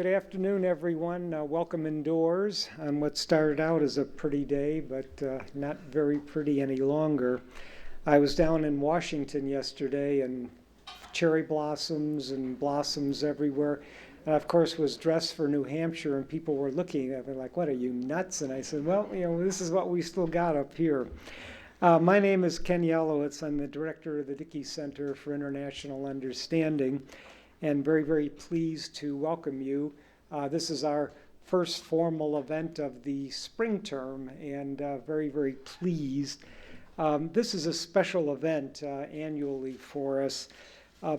Good afternoon, everyone. Welcome indoors on what started out as a pretty day, but not very pretty any longer. I was down in Washington yesterday, and cherry blossoms and blossoms everywhere. And of course, was dressed for New Hampshire, and people were looking at me like, "What are you nuts?" And I said, "Well, this is what we still got up here." My name is Ken Yelowitz. I'm the director of the Dickey Center for International Understanding, and very, very pleased to welcome you. This is our first formal event of the spring term, and very, very pleased. This is a special event annually for us.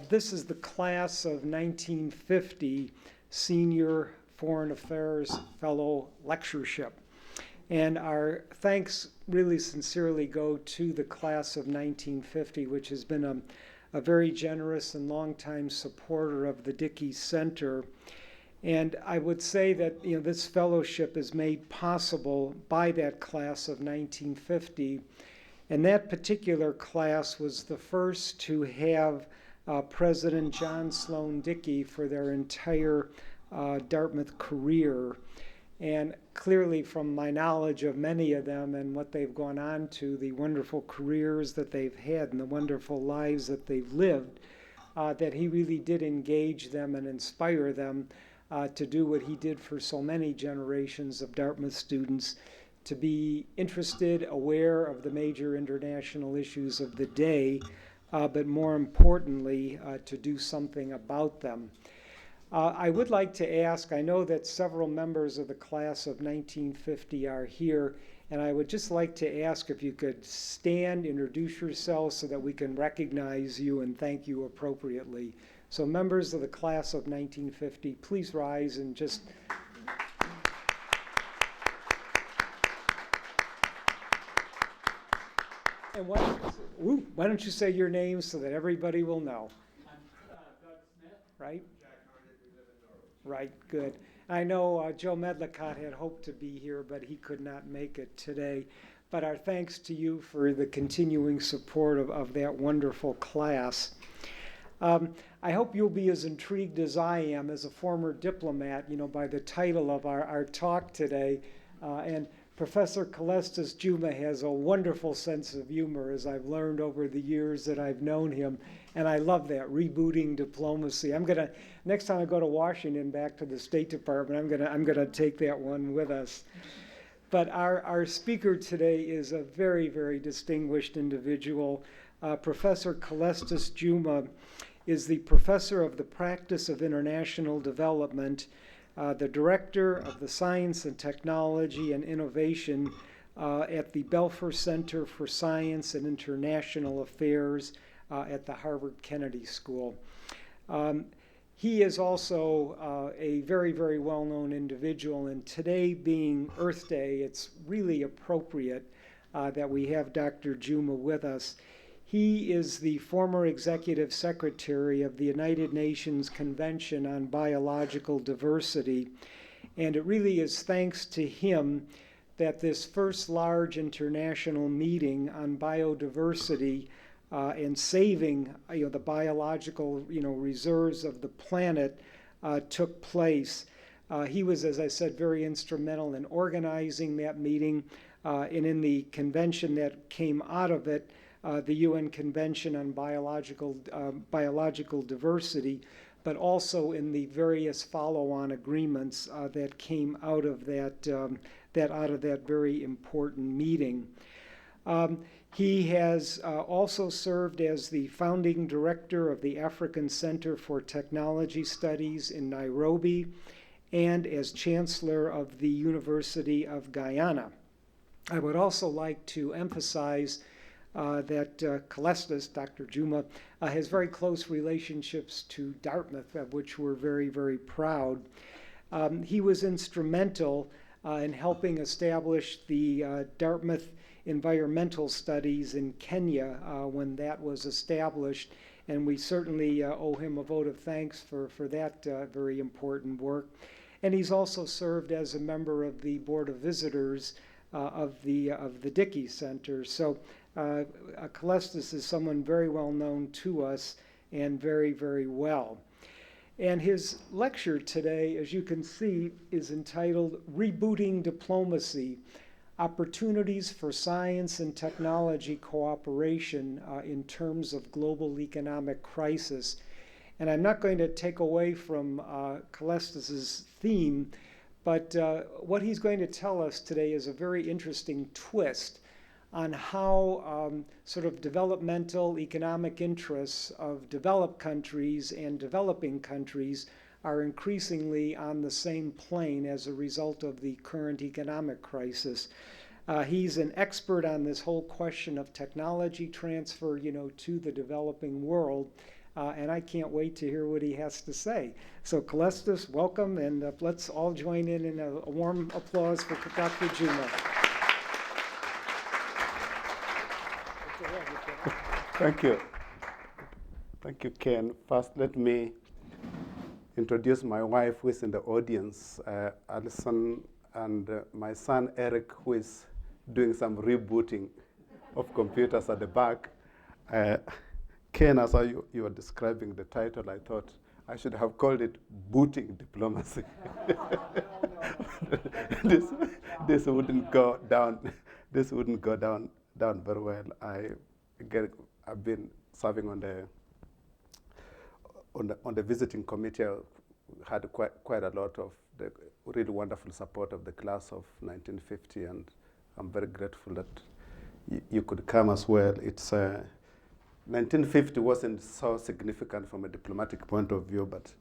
This is the class of 1950 Senior Foreign Affairs Fellow Lectureship. And our thanks really sincerely go to the class of 1950, which has been a very generous and longtime supporter of the Dickey Center. And I would say that this fellowship is made possible by that class of 1950. And that particular class was the first to have President John Sloan Dickey for their entire Dartmouth career. And clearly, from my knowledge of many of them and what they've gone on to, the wonderful careers that they've had and the wonderful lives that they've lived, that he really did engage them and inspire them to do what he did for so many generations of Dartmouth students, to be interested, aware of the major international issues of the day, but more importantly, to do something about them. I would like to ask, I know that several members of the class of 1950 are here, and I would just like to ask if you could stand, introduce yourselves so that we can recognize you and thank you appropriately. So members of the class of 1950, please rise and just... And why don't you say your names so that everybody will know? I'm Doug Smith. Right? Jack Hardick, we live in Norwich. Right, good. I know Joe Medlicott had hoped to be here, but he could not make it today. But our thanks to you for the continuing support of that wonderful class. I hope you'll be as intrigued as I am as a former diplomat, by the title of our talk today. And Professor Calestous Juma has a wonderful sense of humor, as I've learned over the years that I've known him. And I love that, rebooting diplomacy. Next time I go to Washington, back to the State Department, I'm gonna take that one with us. But our speaker today is a very, very distinguished individual. Professor Calestous Juma is the professor of the practice of international development, the director of the Science and Technology and Innovation at the Belfer Center for Science and International Affairs at the Harvard Kennedy School. He is also a very, very well-known individual, and today being Earth Day, it's really appropriate that we have Dr. Juma with us. He is the former executive secretary of the United Nations Convention on Biological Diversity, and it really is thanks to him that this first large international meeting on biodiversity and saving the biological reserves of the planet took place. He was, as I said, very instrumental in organizing that meeting, and in the convention that came out of it, the UN Convention on Biological Diversity, but also in the various follow-on agreements that came out of that very important meeting. He has also served as the founding director of the African Center for Technology Studies in Nairobi and as chancellor of the University of Guyana. I would also like to emphasize that Calestous, Dr. Juma, has very close relationships to Dartmouth, of which we're very, very proud. He was instrumental in helping establish the Dartmouth Environmental Studies in Kenya when that was established, and we certainly owe him a vote of thanks for that very important work. And he's also served as a member of the Board of Visitors of the Dickey Center. So Calestous is someone very well known to us and very, very well. And his lecture today, as you can see, is entitled Rebooting Diplomacy, Opportunities for Science and Technology Cooperation in Terms of Global Economic Crisis. And I'm not going to take away from Calestous' theme, but what he's going to tell us today is a very interesting twist on how sort of developmental economic interests of developed countries and developing countries are increasingly on the same plane as a result of the current economic crisis. He's an expert on this whole question of technology transfer, to the developing world. And I can't wait to hear what he has to say. So Calestous, welcome, and let's all join in a warm applause for Dr. Juma. Thank you. Thank you, Ken. First, let me introduce my wife, who is in the audience, Alison, and my son, Eric, who is doing some rebooting of computers at the back. Ken, as you were describing the title, I thought I should have called it Booting Diplomacy. This wouldn't go down. This wouldn't go down very well. I've been serving on the visiting committee. I had quite a lot of the really wonderful support of the class of 1950, and I'm very grateful that you could come as well. It's 1950 wasn't so significant from a diplomatic point of view, but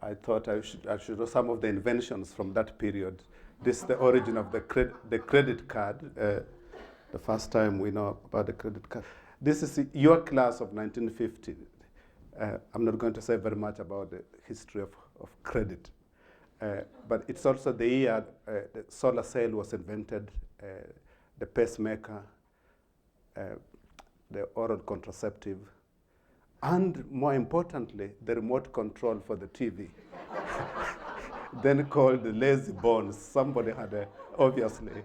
I thought I should know some of the inventions from that period. This is the origin of the credit card. The first time we know about the credit card. This is your class of 1950. I'm not going to say very much about the history of credit, but it's also the year the solar cell was invented, the pacemaker, the oral contraceptive, and more importantly, the remote control for the TV, then called the lazy bones. Somebody had obviously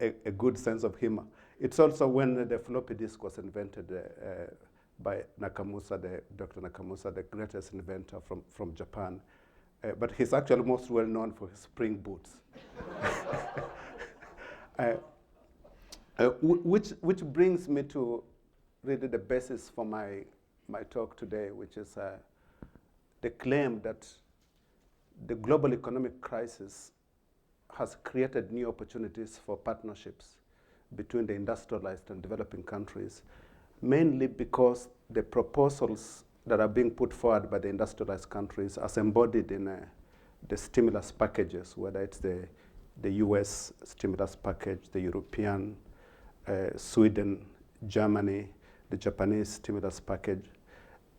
a good sense of humor. It's also when the floppy disk was invented by Nakamusa, Dr. Nakamusa, the greatest inventor from Japan. But he's actually most well known for his spring boots. Which brings me to really the basis for my talk today, which is the claim that the global economic crisis has created new opportunities for partnerships between the industrialized and developing countries, mainly because the proposals that are being put forward by the industrialized countries as embodied in the stimulus packages, whether it's the US stimulus package, the European, Sweden, Germany, the Japanese stimulus package,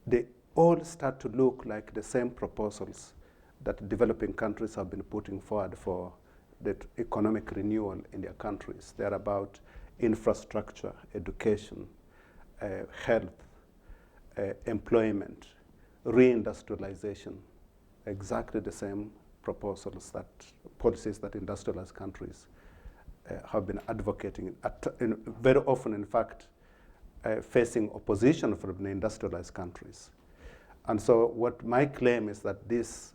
they all start to look like the same proposals that developing countries have been putting forward for the economic renewal in their countries. They're about infrastructure, education, health, employment, reindustrialization, exactly the same policies that industrialized countries have been advocating, very often, in fact, facing opposition from the industrialized countries. And so what my claim is that this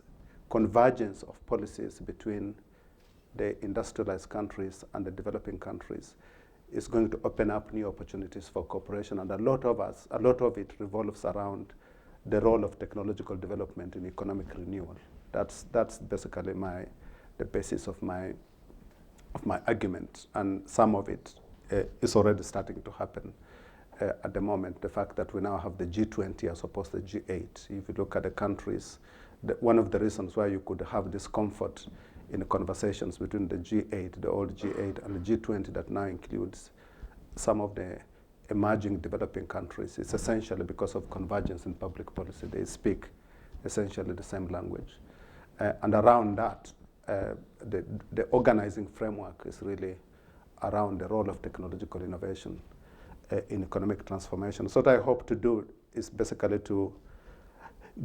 convergence of policies between the industrialized countries and the developing countries is going to open up new opportunities for cooperation. And a lot of it revolves around the role of technological development in economic renewal. That's basically the basis of my argument, and some of it is already starting to happen at the moment. The fact that we now have the G20 as opposed to the G8. If you look at the countries, one of the reasons why you could have discomfort in the conversations between the G8, the old G8, and the G20 that now includes some of the emerging developing countries, is essentially because of convergence in public policy. They speak essentially the same language. And around that, the organizing framework is really around the role of technological innovation in economic transformation. So what I hope to do is basically to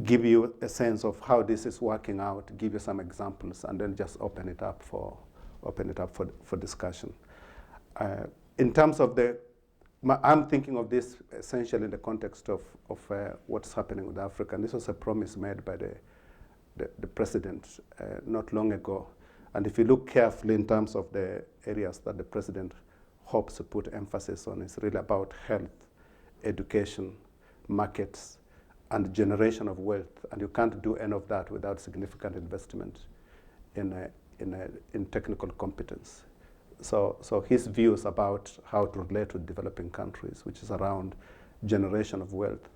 give you a sense of how this is working out, give you some examples, and then just open it up for discussion. In terms of I'm thinking of this essentially in the context of what's happening with Africa. And this was a promise made by the president not long ago. And if you look carefully in terms of the areas that the president hopes to put emphasis on, it's really about health, education, markets, and generation of wealth. And you can't do any of that without significant investment in technical competence. So his views about how to relate with developing countries, which is around generation of wealth,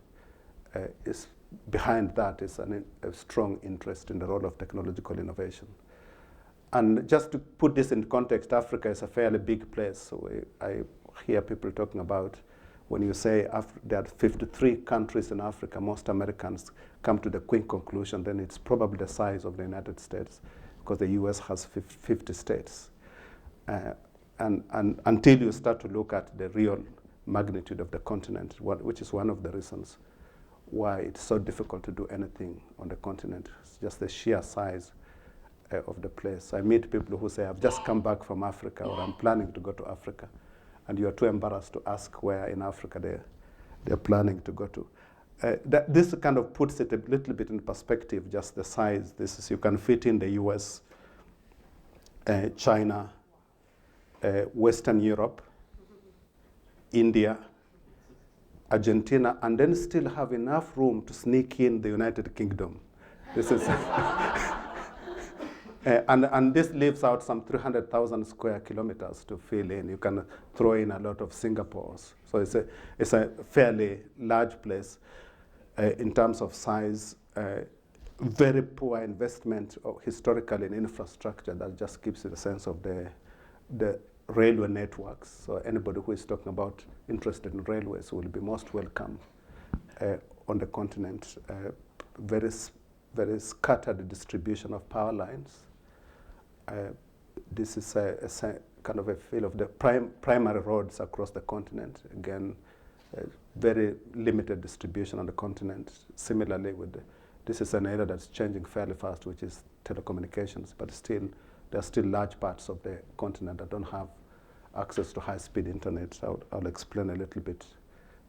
is behind that is a strong interest in the role of technological innovation. And just to put this in context, Africa is a fairly big place. So I hear people talking about, when you say there are 53 countries in Africa, most Americans come to the quick conclusion, then it's probably the size of the United States, because the US has 50 states. And until you start to look at the real magnitude of the continent, which is one of the reasons why it's so difficult to do anything on the continent. It's just the sheer size of the place. I meet people who say, I've just come back from Africa, or I'm planning to go to Africa, and you're too embarrassed to ask where in Africa they're planning to go to. This kind of puts it a little bit in perspective, just the size. You can fit in the US, China, Western Europe, India, Argentina, and then still have enough room to sneak in the United Kingdom. This is and this leaves out some 300,000 square kilometers to fill in. You can throw in a lot of Singapores. So it's a fairly large place in terms of size. Very poor investment historically in infrastructure. That just gives you the sense of the railway networks. So anybody who is talking about interested in railways will be most welcome on the continent. Very scattered distribution of power lines. This is a kind of a feel of the primary roads across the continent. Again, very limited distribution on the continent. Similarly, this is an area that's changing fairly fast, which is telecommunications, but still, there are still large parts of the continent that don't have access to high-speed internet. I'll explain a little bit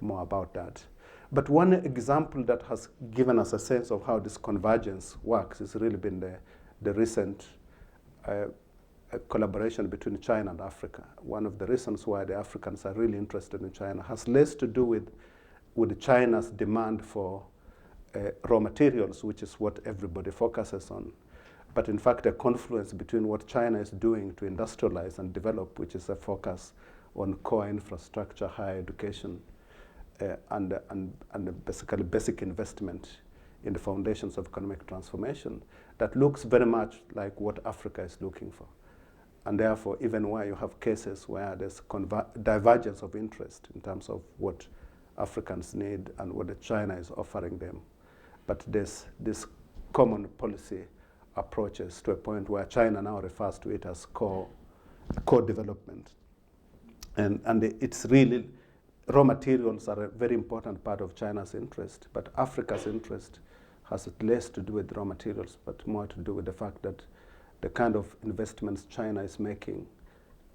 more about that. But one example that has given us a sense of how this convergence works has really been the recent collaboration between China and Africa. One of the reasons why the Africans are really interested in China has less to do with China's demand for raw materials, which is what everybody focuses on, but in fact a confluence between what China is doing to industrialize and develop, which is a focus on core infrastructure, higher education, and basically basic investment in the foundations of economic transformation that looks very much like what Africa is looking for. And therefore, even where you have cases where there's divergence of interest in terms of what Africans need and what China is offering them, but there's this common policy approaches to a point where China now refers to it as core development. And it's really, raw materials are a very important part of China's interest, but Africa's interest has less to do with raw materials, but more to do with the fact that the kind of investments China is making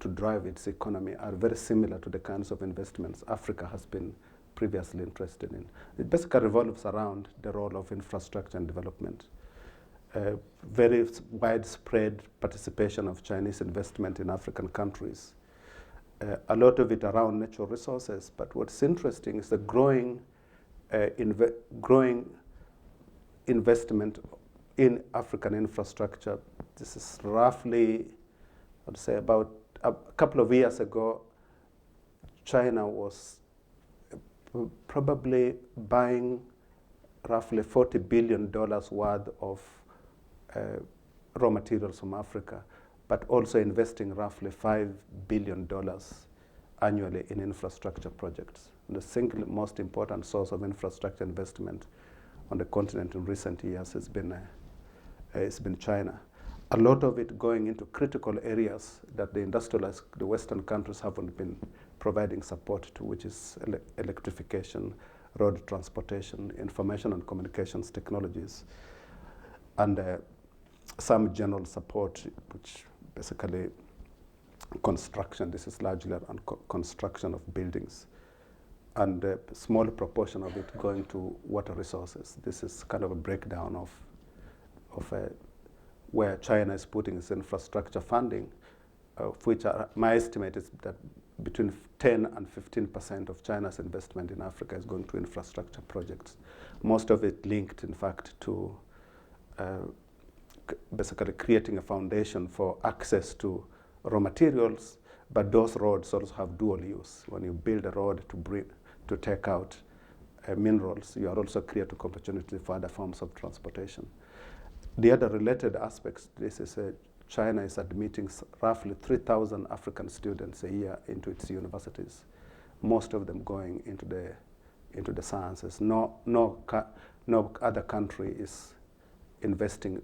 to drive its economy are very similar to the kinds of investments Africa has been previously interested in. It basically revolves around the role of infrastructure and development. Very widespread participation of Chinese investment in African countries. A lot of it around natural resources, but what's interesting is the growing investment in African infrastructure. This is roughly, I'd say about a couple of years ago, China was probably buying roughly $40 billion worth of raw materials from Africa, but also investing roughly $5 billion annually in infrastructure projects. The single most important source of infrastructure investment on the continent in recent years has been China. A lot of it going into critical areas that the Western countries haven't been providing support to, which is electrification, road transportation, information and communications technologies, and some general support, which basically construction. This is largely on construction of buildings and a small proportion of it going to water resources. This is kind of a breakdown of where China is putting its infrastructure funding, of which my estimate is that between 10 and 15% of China's investment in Africa is going to infrastructure projects. Most of it linked, in fact, to basically creating a foundation for access to raw materials, but those roads also have dual use. When you build a road to take out minerals, you are also creating opportunity for other forms of transportation. The other related aspects, this is China is admitting roughly 3,000 African students a year into its universities, most of them going into the sciences. No other country is investing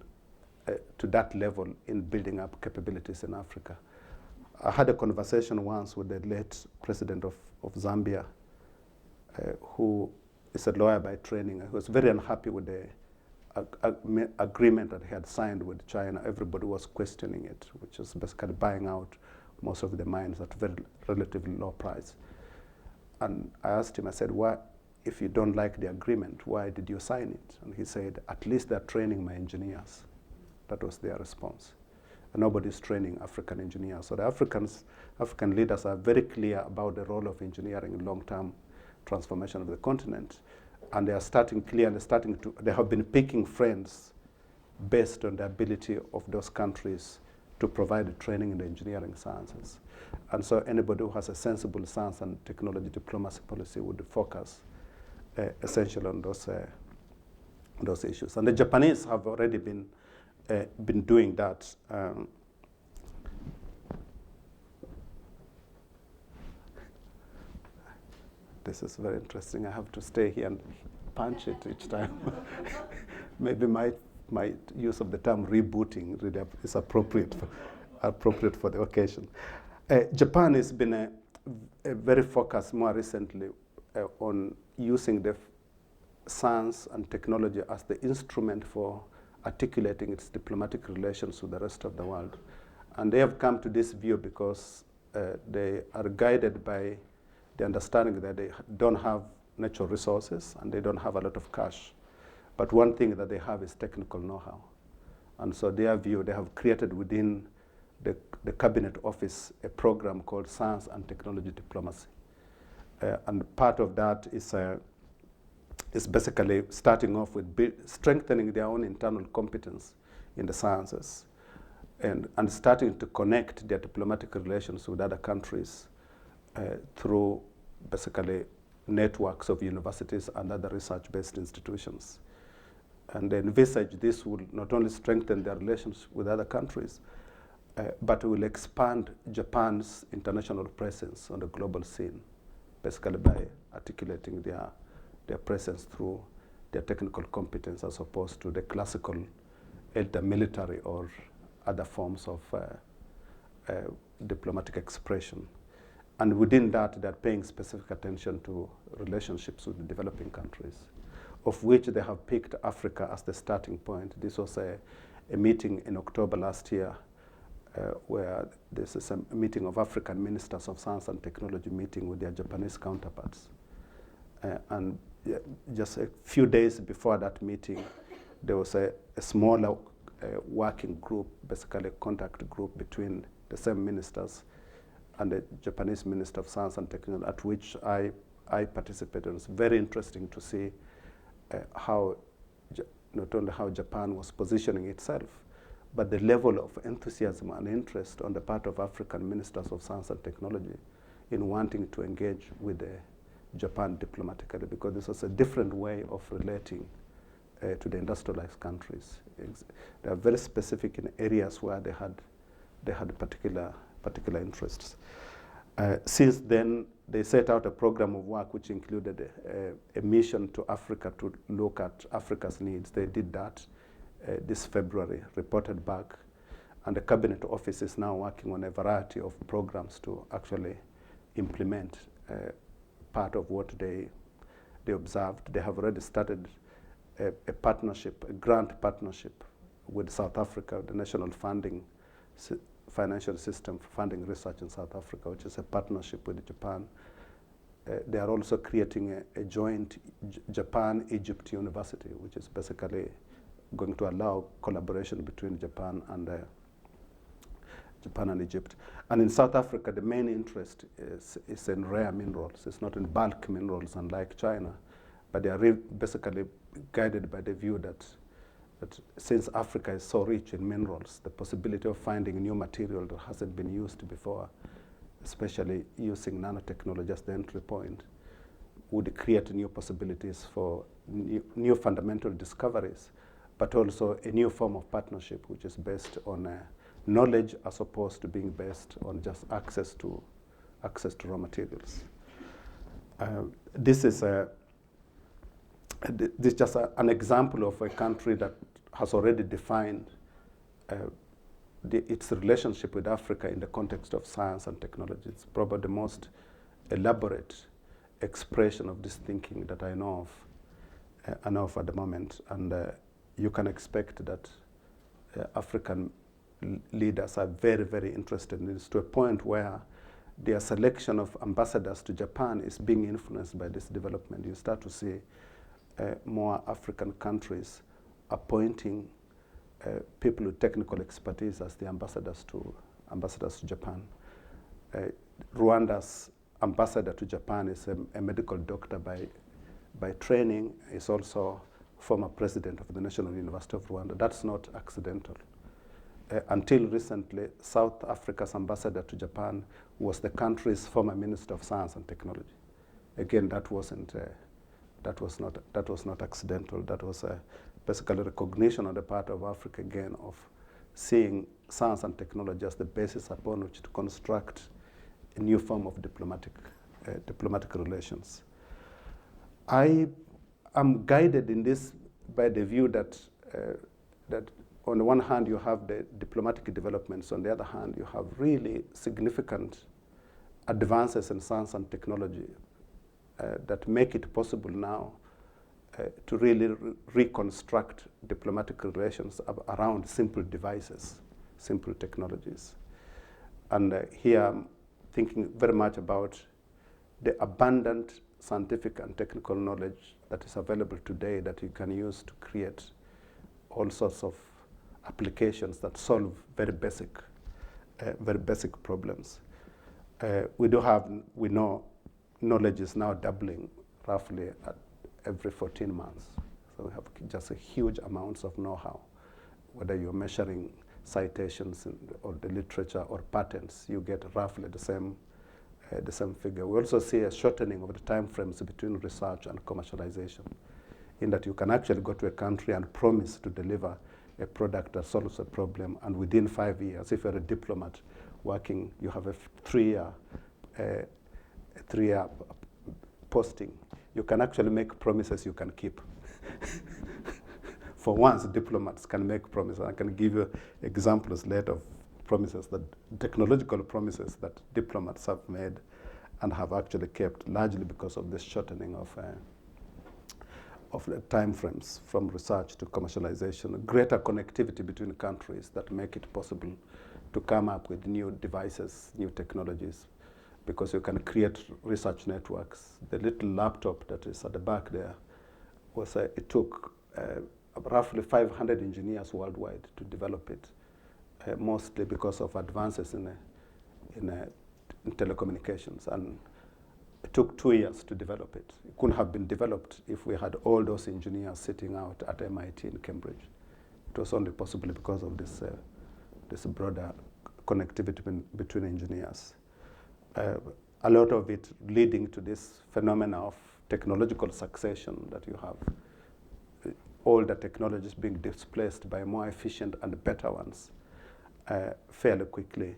to that level in building up capabilities in Africa. I had a conversation once with the late president of Zambia, who is a lawyer by training. He was very unhappy with the agreement that he had signed with China. Everybody was questioning it, which is basically buying out most of the mines at very relatively low price. And I asked him, I said, why, if you don't like the agreement, why did you sign it? And he said, at least they're training my engineers. That was their response. And nobody's training African engineers. So the African leaders are very clear about the role of engineering in long-term transformation of the continent. And they are they have been picking friends based on the ability of those countries to provide the training in the engineering sciences. And so anybody who has a sensible science and technology diplomacy policy would focus essentially on those issues. And the Japanese have already been doing that. This is very interesting. I have to stay here and punch it each time. Maybe my use of the term rebooting really is appropriate for the occasion. Japan has been very focused more recently on using the science and technology as the instrument for articulating its diplomatic relations with the rest of the world. And they have come to this view because they are guided by the understanding that they don't have natural resources and they don't have a lot of cash. But one thing that they have is technical know-how. And so their view, they have created within the Cabinet Office a program called Science and Technology Diplomacy. And part of that is basically starting off with strengthening their own internal competence in the sciences and starting to connect their diplomatic relations with other countries through basically networks of universities and other research-based institutions. And they envisage this will not only strengthen their relations with other countries, but will expand Japan's international presence on the global scene, basically by articulating their presence through their technical competence as opposed to the classical either military or other forms of diplomatic expression. And within that, they're paying specific attention to relationships with the developing countries, of which they have picked Africa as the starting point. This was a meeting in October last year where this is a meeting of African ministers of science and technology meeting with their Japanese counterparts. And just a few days before that meeting, there was a smaller working group, basically a contact group between the same ministers and the Japanese Minister of Science and Technology, at which I participated. It was very interesting to see how, not only how Japan was positioning itself, but the level of enthusiasm and interest on the part of African ministers of science and technology in wanting to engage with Japan diplomatically, because this was a different way of relating to the industrialized countries. They are very specific in areas where they had particular interests. Since then, they set out a program of work which included a mission to Africa to look at Africa's needs. They did that this February, reported back, and the Cabinet Office is now working on a variety of programs to actually implement part of what they observed. They have already started a partnership, a grant partnership with South Africa, the national financial system for funding research in South Africa, which is a partnership with Japan. they are also creating a joint Japan-Egypt university, which is basically going to allow collaboration between Japan and Egypt. And in South Africa, the main interest is in rare minerals. It's not in bulk minerals, unlike China, but they are basically guided by the view that since Africa is so rich in minerals, the possibility of finding new material that hasn't been used before, especially using nanotechnology as the entry point, would create new possibilities for new fundamental discoveries, but also a new form of partnership which is based on knowledge as opposed to being based on just access to raw materials. This is just an example of a country that has already defined its relationship with Africa in the context of science and technology. It's probably the most elaborate expression of this thinking that I know of at the moment. And you can expect that African leaders are very, very interested in this, to a point where their selection of ambassadors to Japan is being influenced by this development. You start to see more African countries appointing people with technical expertise as the ambassadors to Japan. Rwanda's ambassador to Japan is a medical doctor by training. Is also former president of the National University of Rwanda. That's not accidental. Until recently, South Africa's ambassador to Japan was the country's former Minister of Science and Technology. Again, that was not accidental. That was basically recognition on the part of Africa again of seeing science and technology as the basis upon which to construct a new form of diplomatic relations. I am guided in this by the view that on the one hand you have the diplomatic developments, on the other hand you have really significant advances in science and technology that make it possible now to really reconstruct diplomatic relations around simple devices, simple technologies. And here I'm thinking very much about the abundant scientific and technical knowledge that is available today that you can use to create all sorts of applications that solve very basic problems. We know knowledge is now doubling roughly at every 14 months. So we have just a huge amounts of know-how. Whether you're measuring citations or the literature or patents, you get roughly the same figure. We also see a shortening of the time frames between research and commercialization, in that you can actually go to a country and promise to deliver a product that solves a problem, and within 5 years, if you're a diplomat working, you have a three-year posting. You can actually make promises you can keep. For once, diplomats can make promises. I can give you examples later of promises, technological promises that diplomats have made and have actually kept, largely because of this shortening of the time frames from research to commercialization, greater connectivity between countries that make it possible to come up with new devices, new technologies, because you can create research networks. The little laptop that is at the back there it took roughly 500 engineers worldwide to develop it, mostly because of advances in telecommunications. And it took 2 years to develop it. It couldn't have been developed if we had all those engineers sitting out at MIT in Cambridge. It was only possible because of this broader connectivity between engineers. A lot of it leading to this phenomena of technological succession, that you have older technologies being displaced by more efficient and better ones fairly quickly.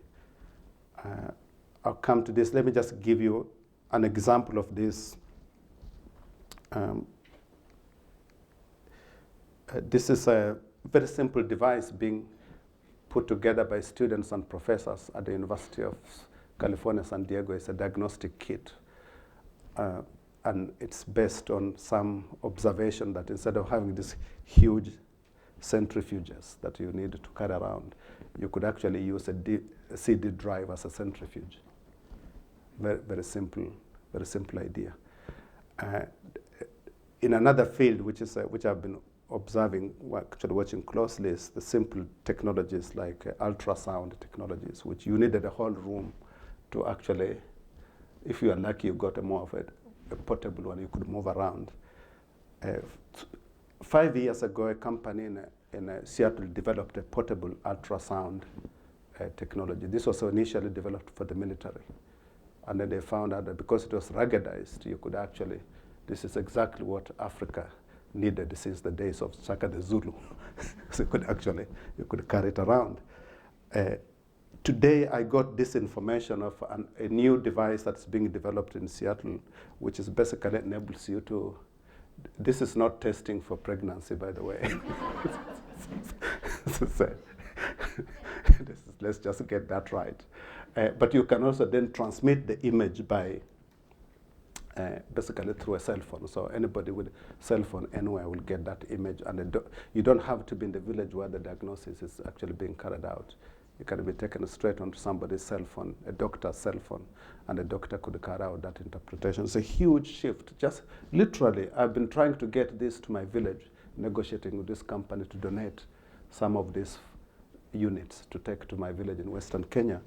I'll come to this. Let me just give you an example of this. This is a very simple device being put together by students and professors at the University of California, San Diego. It's a diagnostic kit. And it's based on some observation that instead of having these huge centrifuges that you need to carry around, you could actually use a CD drive as a centrifuge. Very, very simple very simple idea. In another field, which I've been observing, actually watching closely, is the simple technologies like ultrasound technologies, which you needed a whole room to actually, if you are lucky, you got more of a portable one you could move around. 5 years ago, a company in Seattle developed a portable ultrasound technology. This was initially developed for the military. And then they found out that because it was ruggedized, you could actually, this is exactly what Africa needed since the days of Shaka the Zulu. So you could carry it around. Today, I got this information of a new device that's being developed in Seattle, which is basically enables you to, this is not testing for pregnancy, by the way. Let's just get that right. But you can also then transmit the image by basically through a cell phone. So anybody with a cell phone anywhere will get that image. And you don't have to be in the village where the diagnosis is actually being carried out. It can be taken straight onto somebody's cell phone, a doctor's cell phone, and the doctor could carry out that interpretation. It's a huge shift. Just literally, I've been trying to get this to my village, negotiating with this company to donate some of these units to take to my village in Western Kenya.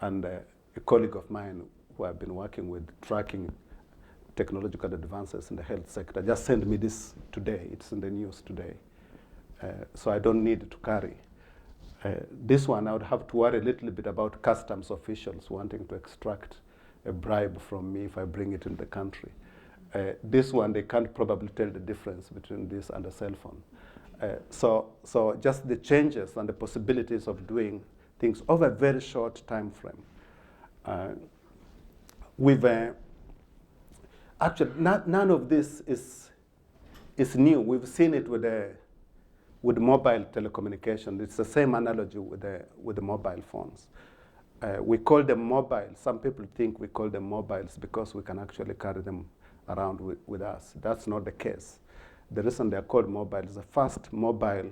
And a colleague of mine who I've been working with, tracking technological advances in the health sector, just sent me this today. It's in the news today. So I don't need to carry. This one, I would have to worry a little bit about customs officials wanting to extract a bribe from me if I bring it in the country. This one, they can't probably tell the difference between this and a cell phone. So just the changes and the possibilities of doing things over a very short time frame. We've actually none of this is new. We've seen it with mobile telecommunication. It's the same analogy with the mobile phones. We call them mobile. Some people think we call them mobiles because we can actually carry them around with us. That's not the case. The reason they're called mobile is the first mobile,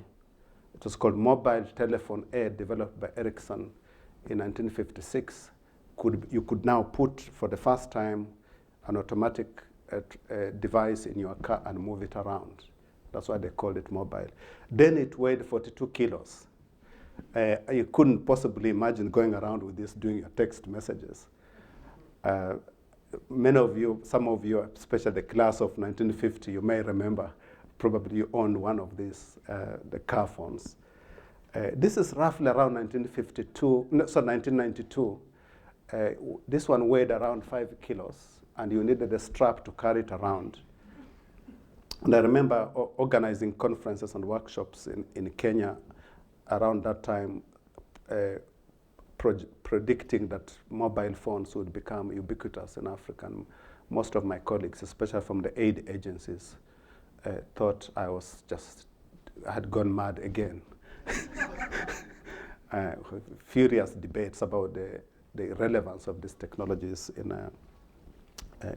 it was called Mobile Telephone A, developed by Ericsson in 1956. You could now put, for the first time, an automatic device in your car and move it around. That's why they called it mobile. Then it weighed 42 kilos. You couldn't possibly imagine going around with this doing your text messages. Many of you, some of you, especially the class of 1950, you may remember, probably you owned one of these, the car phones. This is roughly around 1992. This one weighed around 5 kilos, and you needed a strap to carry it around. And I remember organizing conferences and workshops in Kenya around that time, predicting that mobile phones would become ubiquitous in Africa. And most of my colleagues, especially from the aid agencies, thought I had gone mad again. Furious debates about the relevance of these technologies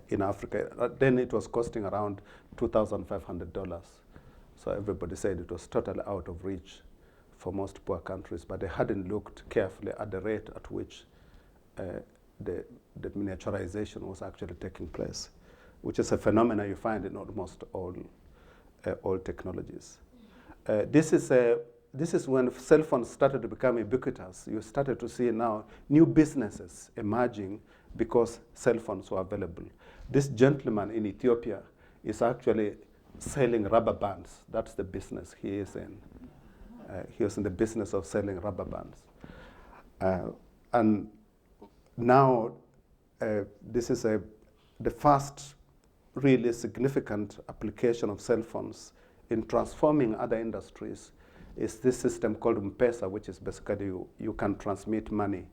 in Africa. Then it was costing around $2,500. So everybody said it was totally out of reach for most poor countries, but they hadn't looked carefully at the rate at which the miniaturization was actually taking place, which is a phenomenon you find in almost all technologies. This is when cell phones started to become ubiquitous. You started to see now new businesses emerging because cell phones were available. This gentleman in Ethiopia is actually selling rubber bands. That's the business he is in. He was in the business of selling rubber bands. And now this is the first really significant application of cell phones in transforming other industries is this system called M-Pesa, which is basically you can transmit money,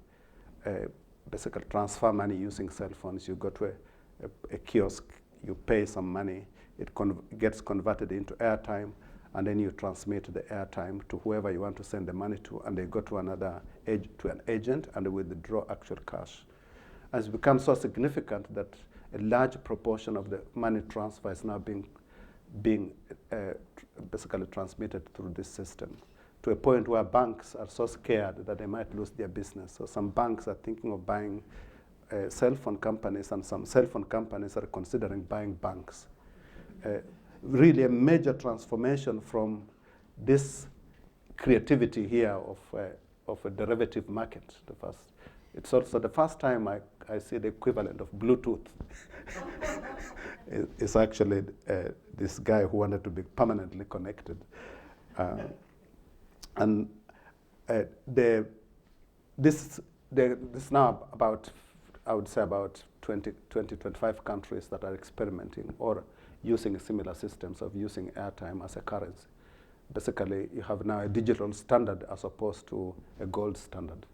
basically transfer money using cell phones. You go to a kiosk, you pay some money, it gets converted into airtime, and then you transmit the airtime to whoever you want to send the money to, and they go to an agent and they withdraw actual cash. And it's become so significant that a large proportion of the money transfer is now being basically transmitted through this system, to a point where banks are so scared that they might lose their business. So some banks are thinking of buying cell phone companies, and some cell phone companies are considering buying banks. Really a major transformation from this creativity here of a derivative market. It's also the first time I see the equivalent of Bluetooth. It's actually this guy who wanted to be permanently connected. And this now about, I would say about 25 countries that are experimenting or using similar systems of using airtime as a currency. Basically, you have now a digital standard as opposed to a gold standard.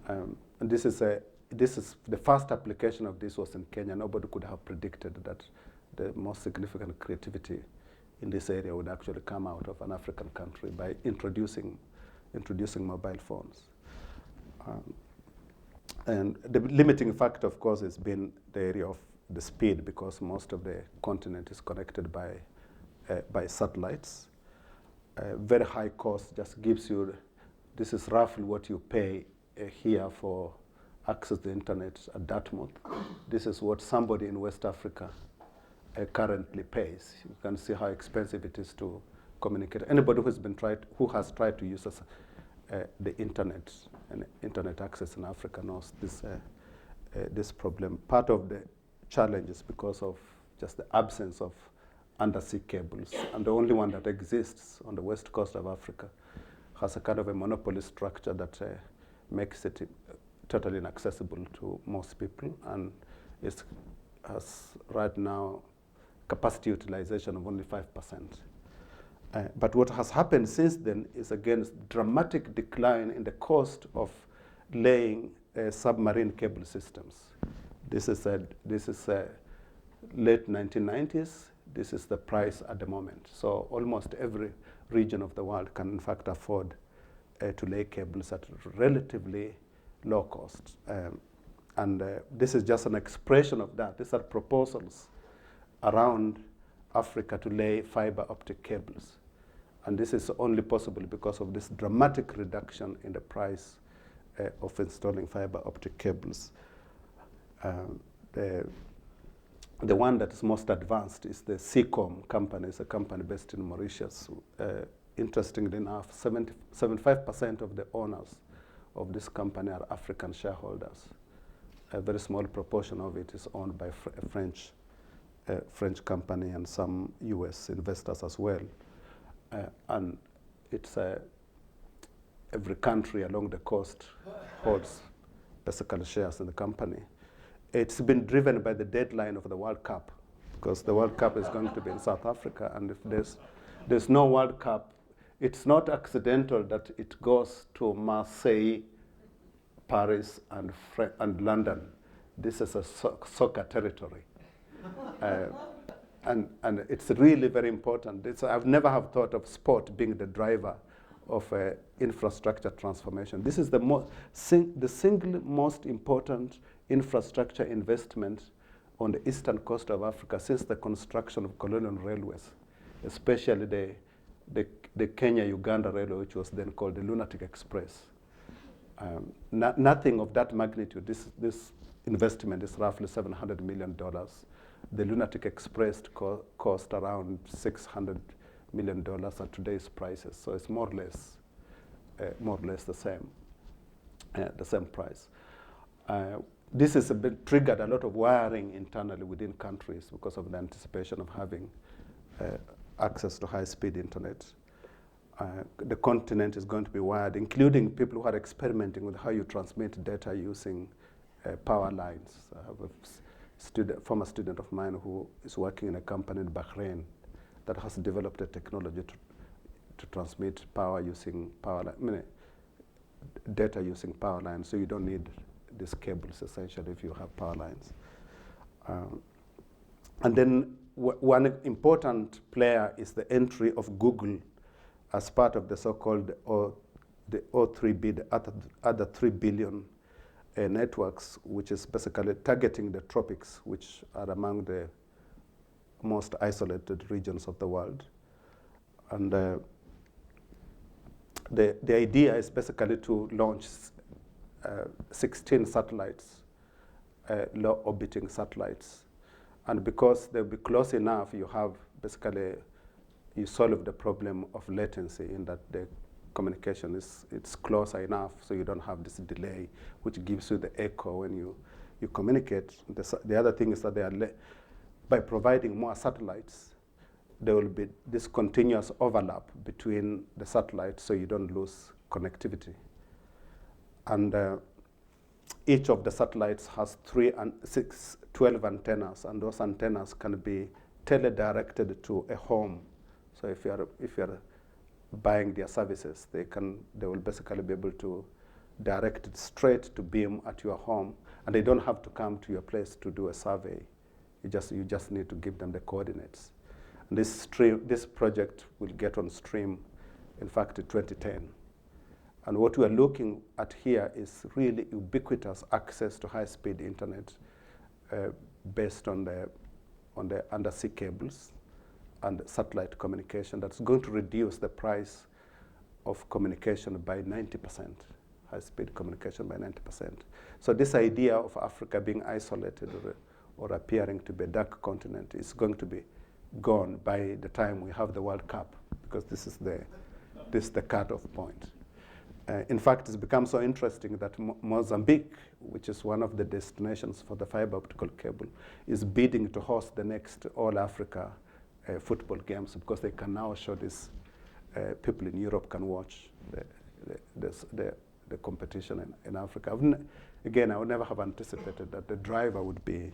And this is the first application of this was in Kenya. Nobody could have predicted that the most significant creativity in this area would actually come out of an African country by introducing mobile phones. And the limiting factor, of course, has been the area of the speed, because most of the continent is connected by satellites. Very high cost just gives you, this is roughly what you pay here for access to the internet at Dartmouth. This is what somebody in West Africa currently pays. You can see how expensive it is to communicate. Anybody who has tried to use the internet and internet access in Africa knows this problem. Part of the challenge is because of just the absence of undersea cables, and the only one that exists on the west coast of Africa has a kind of a monopoly structure that makes it totally inaccessible to most people, and it has right now capacity utilization of only 5%. But what has happened since then is again dramatic decline in the cost of laying submarine cable systems. This is late 1990s. This is the price at the moment. So almost every region of the world can in fact afford to lay cables at relatively low cost. And this is just an expression of that. These are proposals around Africa to lay fiber optic cables. And this is only possible because of this dramatic reduction in the price of installing fiber optic cables. The one that is most advanced is the Seacom company. It's a company based in Mauritius. Interestingly enough, 75% of the owners of this company are African shareholders. A very small proportion of it is owned by a French company and some US investors as well. And it's every country along the coast holds basically shares in the company. It's been driven by the deadline of the World Cup, because the World Cup is going to be in South Africa, and if there's no World Cup, it's not accidental that it goes to Marseille, Paris, and London. This is a soccer territory. And it's really very important. I've never have thought of sport being the driver of infrastructure transformation. This is the single most important infrastructure investment on the eastern coast of Africa since the construction of colonial railways, especially the Kenya-Uganda railway, which was then called the Lunatic Express. Nothing of that magnitude. This investment is roughly $700 million. The Lunatic Express cost around $600 million at today's prices, so it's more or less the same price. This has triggered a lot of wiring internally within countries because of the anticipation of having access to high-speed internet. The continent is going to be wired, including people who are experimenting with how you transmit data using power lines. I have a former student of mine who is working in a company in Bahrain that has developed a technology to transmit power using data using power lines, so you don't need these cables essentially if you have power lines. And then one important player is the entry of Google as part of the so-called the O3B, the other 3 billion networks, which is basically targeting the tropics, which are among the most isolated regions of the world. And the idea is basically to launch 16 satellites low orbiting satellites. And because they'll be close enough, you have basically, you solve the problem of latency in that the communication it's closer enough, so you don't have this delay, which gives you the echo when you communicate. The other thing is that by providing more satellites, there will be this continuous overlap between the satellites, so you don't lose connectivity. And each of the satellites has 12 antennas, and those antennas can be teledirected to a home. So if you're buying their services, they will basically be able to direct it straight to beam at your home, and they don't have to come to your place to do a survey. You just need to give them the coordinates. And this project will get on stream, in fact, in 2010. And what we are looking at here is really ubiquitous access to high-speed internet based on the undersea cables and satellite communication that's going to reduce the price of communication by 90%, high-speed communication by 90%. So this idea of Africa being isolated or appearing to be a dark continent is going to be gone by the time we have the World Cup, because this is the cut-off point. In fact, it's become so interesting that Mozambique, which is one of the destinations for the fiber optical cable, is bidding to host the next All Africa football games, because they can now show this, people in Europe can watch the competition in Africa. Again, I would never have anticipated that the driver would be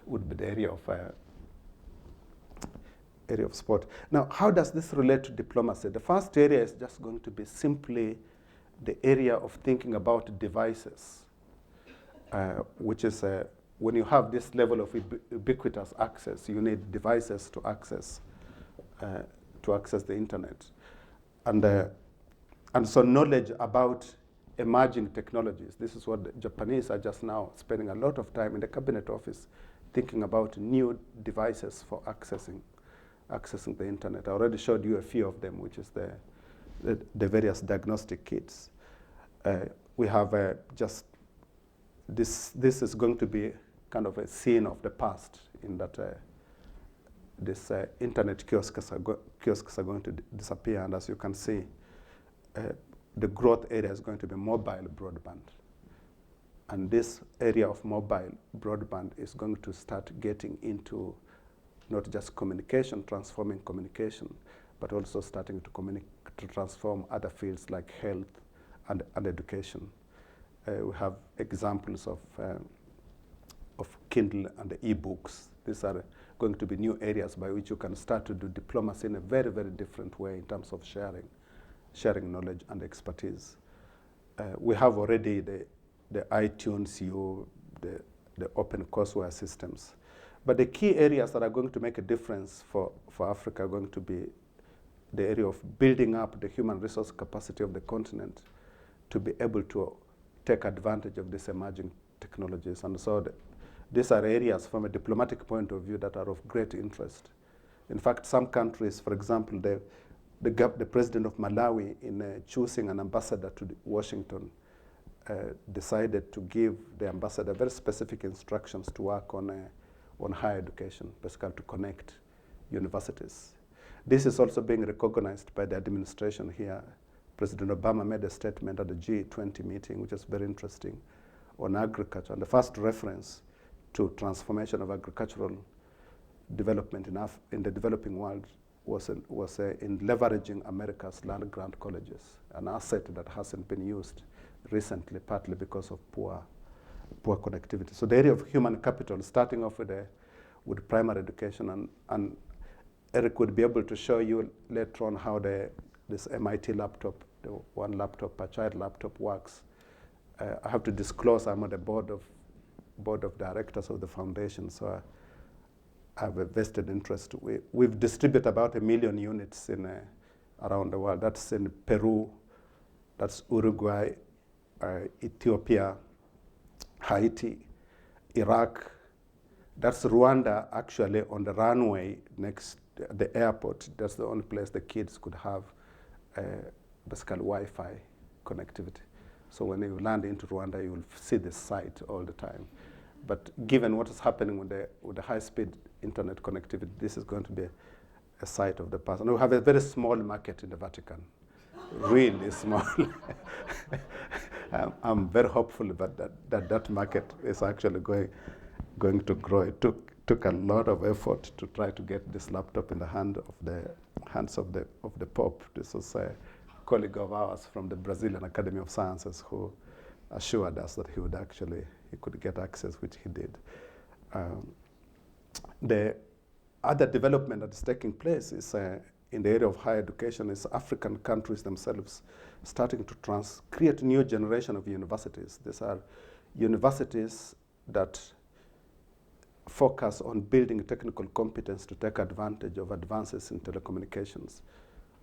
the area of sport. Now, how does this relate to diplomacy? The first area is just going to be simply the area of thinking about devices, which is when you have this level of ubiquitous access, you need devices to access the internet, and so knowledge about emerging technologies. This is what the Japanese are just now spending a lot of time in the cabinet office thinking about new devices for accessing the internet. I already showed you a few of them, which is the various diagnostic kits. We have just this is going to be kind of a scene of the past, in that this internet kiosks are going to disappear, and as you can see, the growth area is going to be mobile broadband. And this area of mobile broadband is going to start getting into not just communication, transforming communication, but also starting to transform other fields like health and education. We have examples of Kindle and e-books. These are going to be new areas by which you can start to do diplomacy in a very, very different way in terms of sharing knowledge and expertise. We have already the iTunes, the open courseware systems. But the key areas that are going to make a difference for Africa are going to be the area of building up the human resource capacity of the continent to be able to take advantage of these emerging technologies. And so these are areas from a diplomatic point of view that are of great interest. In fact, some countries, for example, the president of Malawi, in choosing an ambassador to Washington, decided to give the ambassador very specific instructions to work on higher education, basically to connect universities. This is also being recognized by the administration here. President Obama made a statement at the G20 meeting, which is very interesting, on agriculture. And the first reference to transformation of agricultural development in the developing world was in leveraging America's land grant colleges, an asset that hasn't been used recently, partly because of poor connectivity. So the area of human capital, starting off with primary education, and Eric would be able to show you later on how this MIT laptop, the one laptop per child laptop, works. I have to disclose I'm on the board of directors of the foundation, so I have a vested interest. We've distributed about 1 million units around the world. That's in Peru, that's Uruguay, Ethiopia, Haiti, Iraq. That's Rwanda, actually, on the runway next the airport. That's the only place the kids could have basically Wi-Fi connectivity. So when you land into Rwanda, you will see this site all the time. But given what is happening with the high-speed internet connectivity, this is going to be a site of the past. And we have a very small market in the Vatican, really small. I'm very hopeful about that market is actually going to grow. It took a lot of effort to try to get this laptop in the hands of the Pope. This was a colleague of ours from the Brazilian Academy of Sciences who assured us that he could get access, which he did. The other development that is taking place is in the area of higher education is African countries themselves starting to create a new generation of universities. These are universities that focus on building technical competence to take advantage of advances in telecommunications,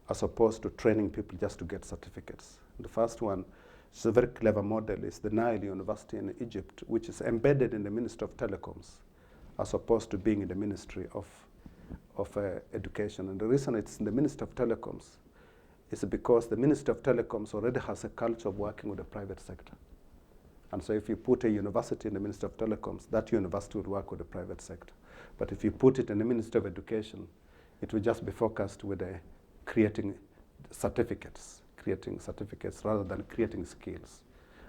as opposed to training people just to get certificates. The first one, it's a very clever model, is the Nile University in Egypt, which is embedded in the Ministry of Telecoms, as opposed to being in the Ministry of Education. And the reason it's in the Ministry of Telecoms is because the Ministry of Telecoms already has a culture of working with the private sector. And so if you put a university in the Ministry of Telecoms, that university would work with the private sector. But if you put it in the Ministry of Education, it would just be focused with creating certificates rather than creating skills.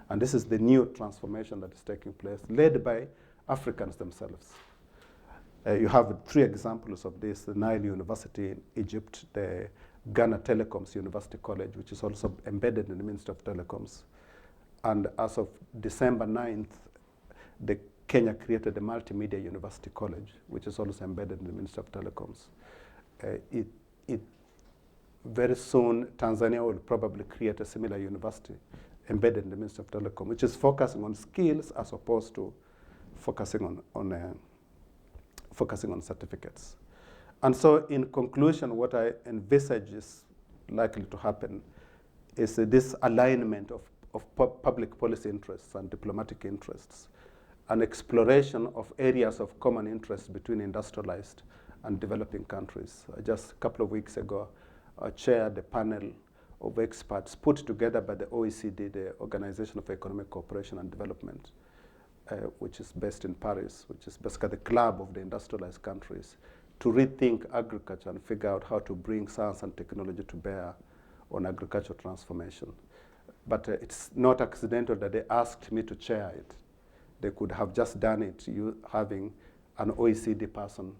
And this is the new transformation that is taking place, led by Africans themselves. You have 3 examples of this: the Nile University in Egypt, the Ghana Telecoms University College, which is also embedded in the Ministry of Telecoms. And as of December 9th, Kenya created the Multimedia University College, which is also embedded in the Ministry of Telecoms. Very soon, Tanzania will probably create a similar university embedded in the Ministry of Telecom, which is focusing on skills as opposed to focusing on certificates. And so in conclusion, what I envisage is likely to happen is this alignment of public policy interests and diplomatic interests, an exploration of areas of common interest between industrialized and developing countries. Just a couple of weeks ago, I chaired a panel of experts put together by the OECD, the Organization for Economic Cooperation and Development, which is based in Paris, which is basically the club of the industrialized countries, to rethink agriculture and figure out how to bring science and technology to bear on agricultural transformation. But it's not accidental that they asked me to chair it. They could have just done it having an OECD person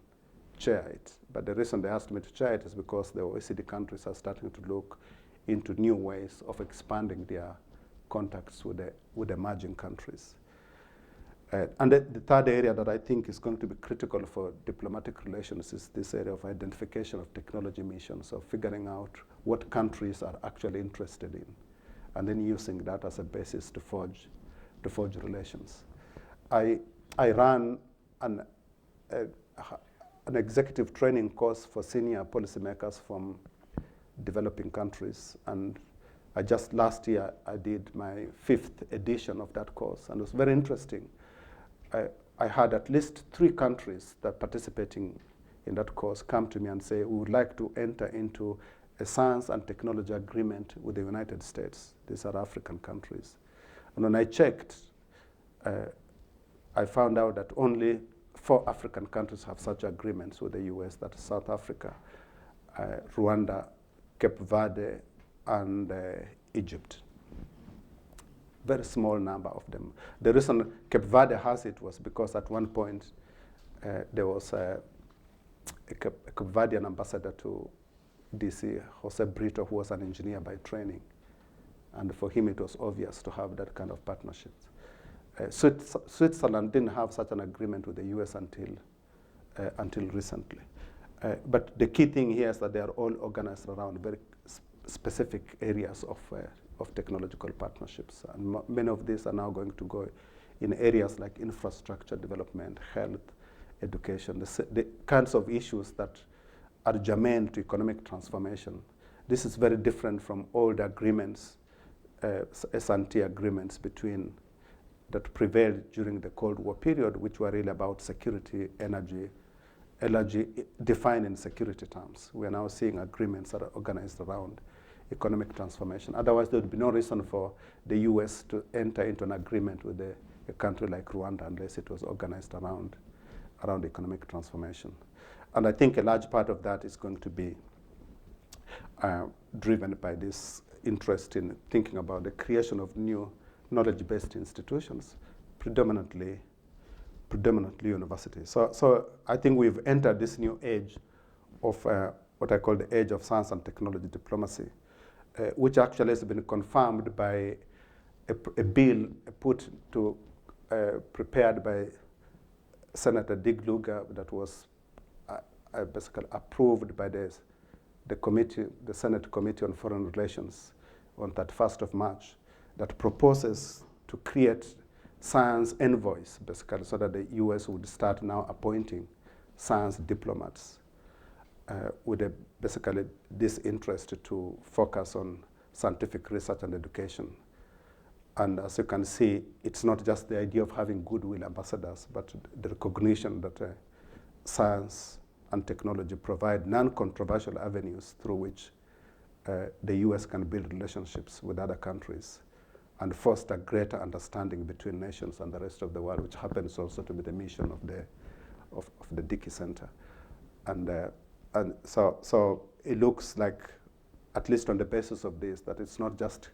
chair it. But the reason they asked me to chair it is because the OECD countries are starting to look into new ways of expanding their contacts with emerging countries. And the third area that I think is going to be critical for diplomatic relations is this area of identification of technology missions, of figuring out what countries are actually interested in, and then using that as a basis to forge relations. I ran an executive training course for senior policymakers from developing countries, and last year I did my 5th edition of that course, and it was very interesting. I had at least 3 countries that participating in that course come to me and say, we would like to enter into a science and technology agreement with the United States. These are African countries. And when I checked, I found out that only 4 African countries have such agreements with the US, that is South Africa, Rwanda, Cape Verde, and Egypt. Very small number of them. The reason Cape Verde has it was because at one point there was a Cape Verdean ambassador to DC, Jose Brito, who was an engineer by training. And for him it was obvious to have that kind of partnership. Switzerland didn't have such an agreement with the US until recently. But the key thing here is that they are all organized around very specific areas of technological partnerships. And many of these are now going to go in areas like infrastructure development, health, education, the kinds of issues that are germane to economic transformation. This is very different from old agreements, S&T agreements that prevailed during the Cold War period, which were really about security, energy defined in security terms. We are now seeing agreements that are organized around economic transformation. Otherwise, there would be no reason for the US to enter into an agreement with a country like Rwanda unless it was organized around economic transformation. And I think a large part of that is going to be driven by this interest in thinking about the creation of new knowledge-based institutions, predominantly universities. So I think we've entered this new age of what I call the age of science and technology diplomacy, which actually has been confirmed by a bill prepared by Senator Dick Lugar that was basically approved by the Senate Committee on Foreign Relations on 31st of March, that proposes to create science envoys, basically, so that the US would start now appointing science diplomats with basically this interest to focus on scientific research and education. And as you can see, it's not just the idea of having goodwill ambassadors, but the recognition that science and technology provide non-controversial avenues through which the US can build relationships with other countries and foster greater understanding between nations and the rest of the world, which happens also to be the mission of the Dickey Center. And so it looks like, at least on the basis of this, that it's not just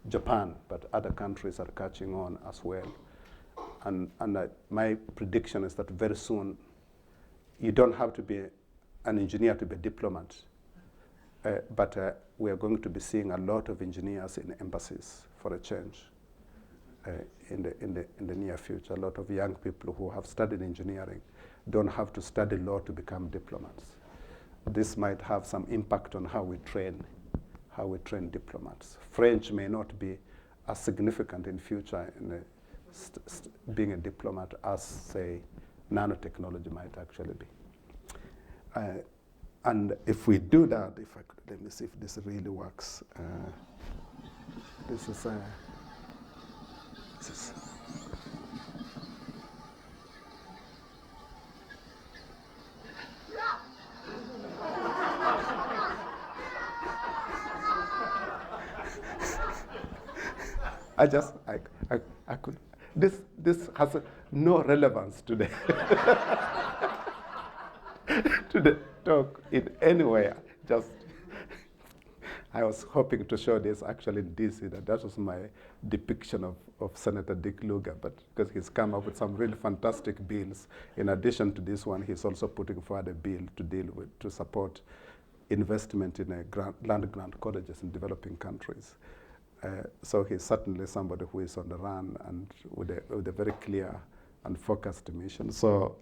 Japan, but other countries are catching on as well. And my prediction is that very soon, you don't have to be an engineer to be a diplomat, but we are going to be seeing a lot of engineers in embassies for a change in the near future. A lot of young people who have studied engineering don't have to study law to become diplomats. This might have some impact on how we train diplomats. French may not be as significant in future in being a diplomat as, say, nanotechnology might actually be. And if we do that, let me see if this really works. This is I could. This has no relevance to the to the talk in any way. Just I was hoping to show this actually in DC. That was my depiction of Senator Dick Lugar, but because he's come up with some really fantastic bills. In addition to this one, he's also putting forward a bill to support investment in land grant colleges in developing countries. So he's certainly somebody who is on the run and with a very clear and focused mission. So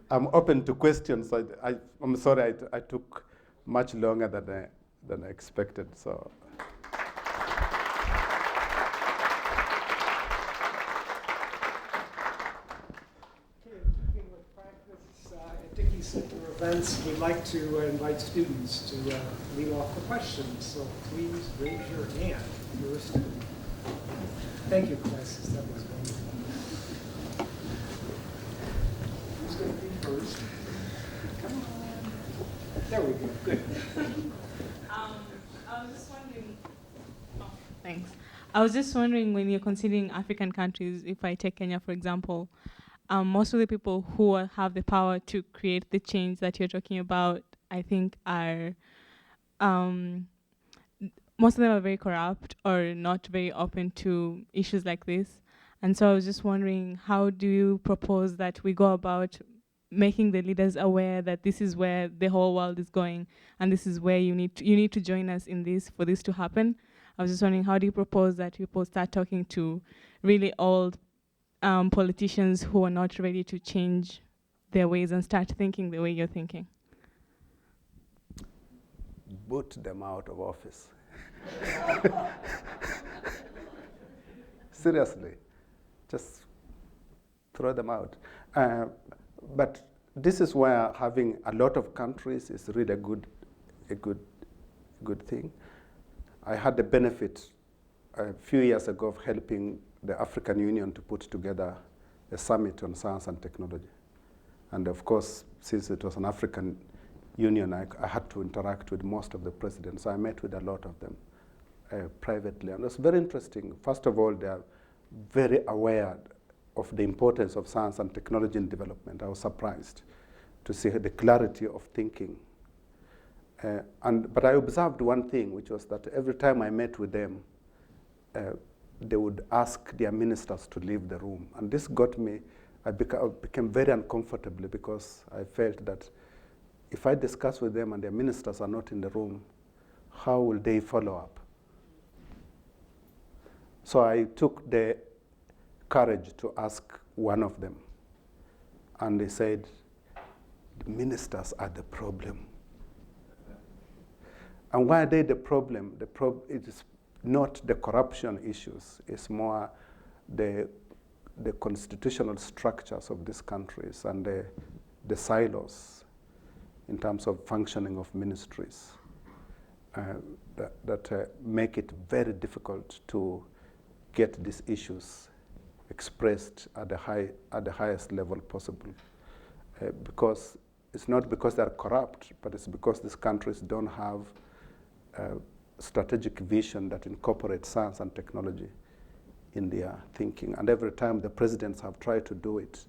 I'm open to questions. I'm sorry I took much longer than I expected. So. In keeping with practice at Dickey Center events, we'd like to invite students to lead off the questions. So please raise your hand if you're a student. Thank you, classes. That was wonderful. Who's going to be first? Come on. There we go. Good. I was just wondering. Oh, thanks. I was just wondering, when you're considering African countries, if I take Kenya for example, most of the people who have the power to create the change that you're talking about, I think are most of them are very corrupt or not very open to issues like this. And so I was just wondering, how do you propose that we go about making the leaders aware that this is where the whole world is going, and this is where you need to join us in this for this to happen? I was just wondering, how do you propose that people start talking to really old politicians who are not ready to change their ways and start thinking the way you're thinking? Boot them out of office. Seriously, just throw them out. But this is where having a lot of countries is really a good thing. I had the benefit a few years ago of helping the African Union to put together a summit on science and technology. And of course, since it was an African Union, I had to interact with most of the presidents. I met with a lot of them privately. And it's very interesting. First of all, they are very aware of the importance of science and technology in development. I was surprised to see the clarity of thinking. But I observed one thing, which was that every time I met with them, they would ask their ministers to leave the room. And this got me, I became very uncomfortable because I felt that if I discuss with them and their ministers are not in the room, how will they follow up? So I took the courage to ask one of them. And they said, the ministers are the problem. And why are they the problem? It is not the corruption issues. It's more the constitutional structures of these countries and the silos in terms of functioning of ministries that make it very difficult to get these issues expressed at the highest level possible. Because it's not because they're corrupt, but it's because these countries don't have strategic vision that incorporates science and technology in their thinking. And every time the presidents have tried to do it,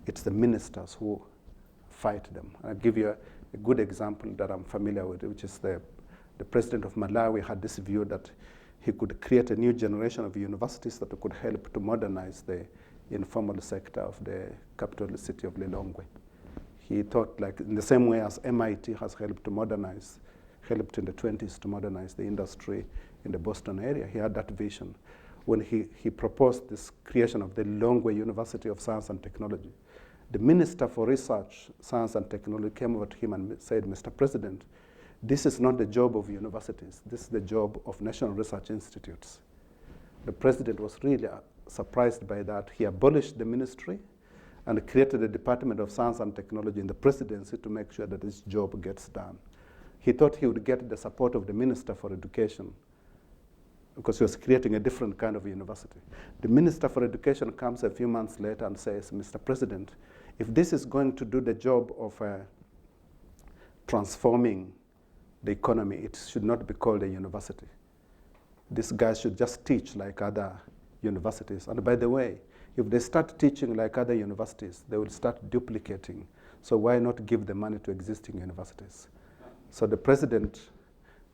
it's the ministers who fight them. I'll give you a good example that I'm familiar with, which is the president of Malawi had this view that he could create a new generation of universities that could help to modernize the informal sector of the capital city of Lilongwe. He thought, like, in the same way as MIT has helped to modernize, helped in the 20s to modernize the industry in the Boston area. He had that vision. When he proposed this creation of the Lilongwe University of Science and Technology, the Minister for Research, Science and Technology came over to him and said, Mr. President, this is not the job of universities. This is the job of national research institutes. The president was really surprised by that. He abolished the ministry and created a Department of Science and Technology in the presidency to make sure that this job gets done. He thought he would get the support of the Minister for Education because he was creating a different kind of university. The Minister for Education comes a few months later and says, Mr. President, if this is going to do the job of transforming the economy, it should not be called a university. These guys should just teach like other universities. And by the way, if they start teaching like other universities, they will start duplicating. So why not give the money to existing universities? So the president,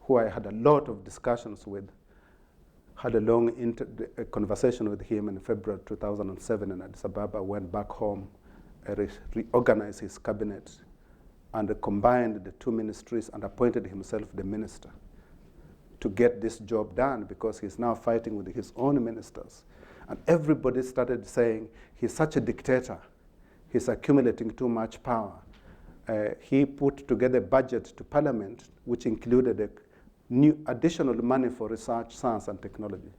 who I had a lot of discussions with, had a long conversation with him in February 2007 in Addis Ababa, went back home, reorganized his cabinet, and combined the two ministries and appointed himself the minister to get this job done because he's now fighting with his own ministers. And everybody started saying, he's such a dictator. He's accumulating too much power. He put together a budget to Parliament, which included a new additional money for research, science, and technology.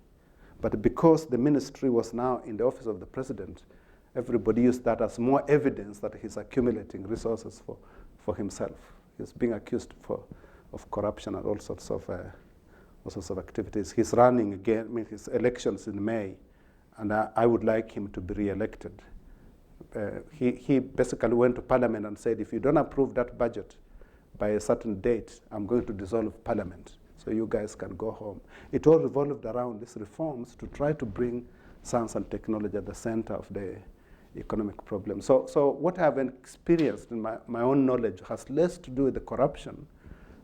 But because the ministry was now in the office of the president, everybody used that as more evidence that he's accumulating resources for himself. He's being accused of corruption and all sorts of activities. He's running again, his elections in May, and I would like him to be re-elected. He basically went to Parliament and said, if you don't approve that budget by a certain date, I'm going to dissolve Parliament, so you guys can go home. It all revolved around these reforms to try to bring science and technology at the center of the economic problem. So what I've experienced in my own knowledge has less to do with the corruption,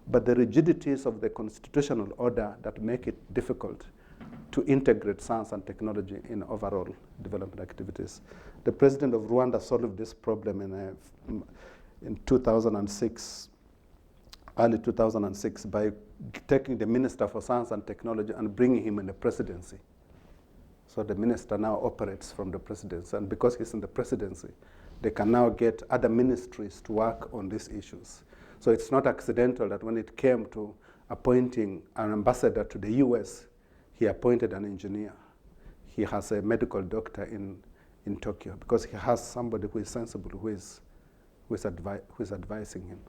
but the rigidities of the constitutional order that make it difficult to integrate science and technology in overall development activities. The president of Rwanda solved this problem in 2006, early 2006, by taking the Minister for Science and Technology and bringing him in the presidency. So the minister now operates from the presidency, and because he's in the presidency, they can now get other ministries to work on these issues. So it's not accidental that when it came to appointing an ambassador to the US, he appointed an engineer. He has a medical doctor in Tokyo because he has somebody who is sensible, who is advising him.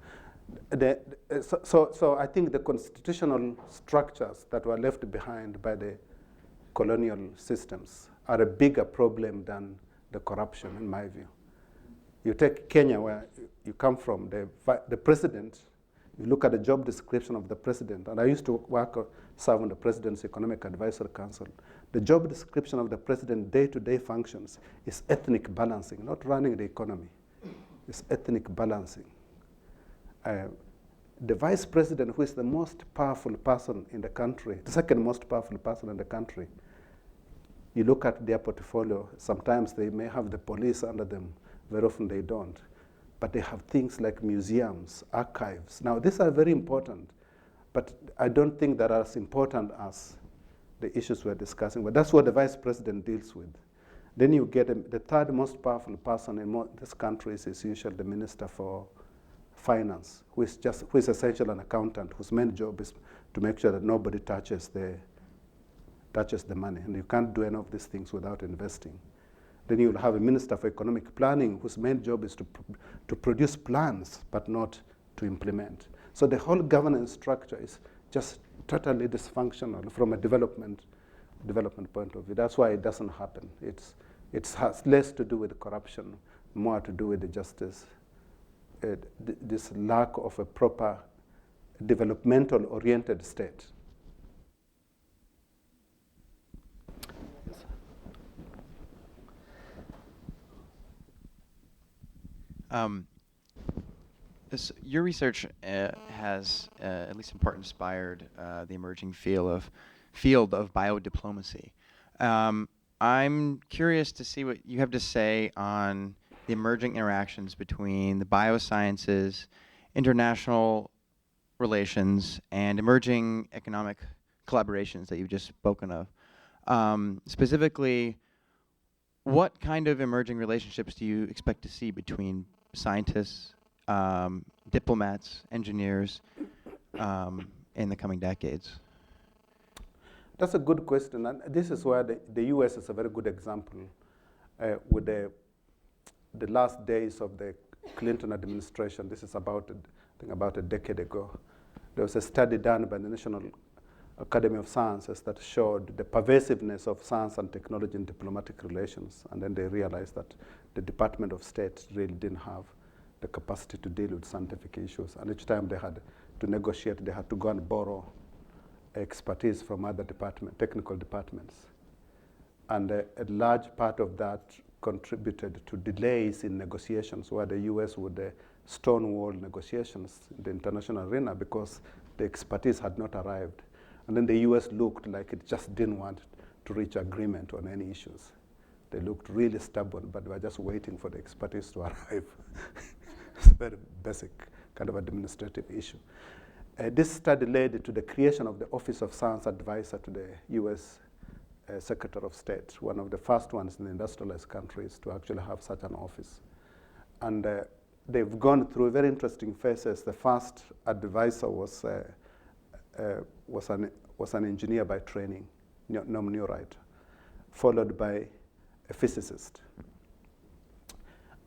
So I think the constitutional structures that were left behind by the colonial systems are a bigger problem than the corruption, in my view. You take Kenya, where you come from, the president, you look at the job description of the president, and I used to serve on the President's Economic Advisory Council. The job description of the president day-to-day functions is ethnic balancing, not running the economy. It's ethnic balancing. The vice president, who is the most powerful person in the country, the second most powerful person in the country, you look at their portfolio, sometimes they may have the police under them, very often they don't. But they have things like museums, archives. Now, these are very important, but I don't think they're as important as the issues we're discussing. But that's what the vice president deals with. Then you get the third most powerful person in this country is usually the minister for finance, who is essentially an accountant, whose main job is to make sure that nobody touches the money. And you can't do any of these things without investing. Then you'll have a minister for economic planning, whose main job is to produce plans, but not to implement. So the whole governance structure is just totally dysfunctional from a development point of view. That's why it doesn't happen. It has less to do with corruption, more to do with the justice, this lack of a proper developmental-oriented state. Your research has, at least in part, inspired the emerging field of biodiplomacy. I'm curious to see what you have to say on the emerging interactions between the biosciences, international relations, and emerging economic collaborations that you've just spoken of. Specifically, what kind of emerging relationships do you expect to see between scientists, diplomats, engineers in the coming decades? That's a good question, and this is where the US is a very good example. With the last days of the Clinton administration, this is about a decade ago, there was a study done by the National Academy of Sciences that showed the pervasiveness of science and technology in diplomatic relations, and then they realized that the Department of State really didn't have the capacity to deal with scientific issues, and each time they had to negotiate, they had to go and borrow expertise from other technical departments. And a large part of that contributed to delays in negotiations, where the US would stonewall negotiations in the international arena because the expertise had not arrived. And then the US looked like it just didn't want to reach agreement on any issues. They looked really stubborn, but they were just waiting for the expertise to arrive. It's a very basic kind of administrative issue. This study led to the creation of the Office of Science Advisor to the US Secretary of State, one of the first ones in the industrialized countries to actually have such an office. And they've gone through very interesting phases. The first advisor was an engineer by training, Norm Newright, followed by a physicist.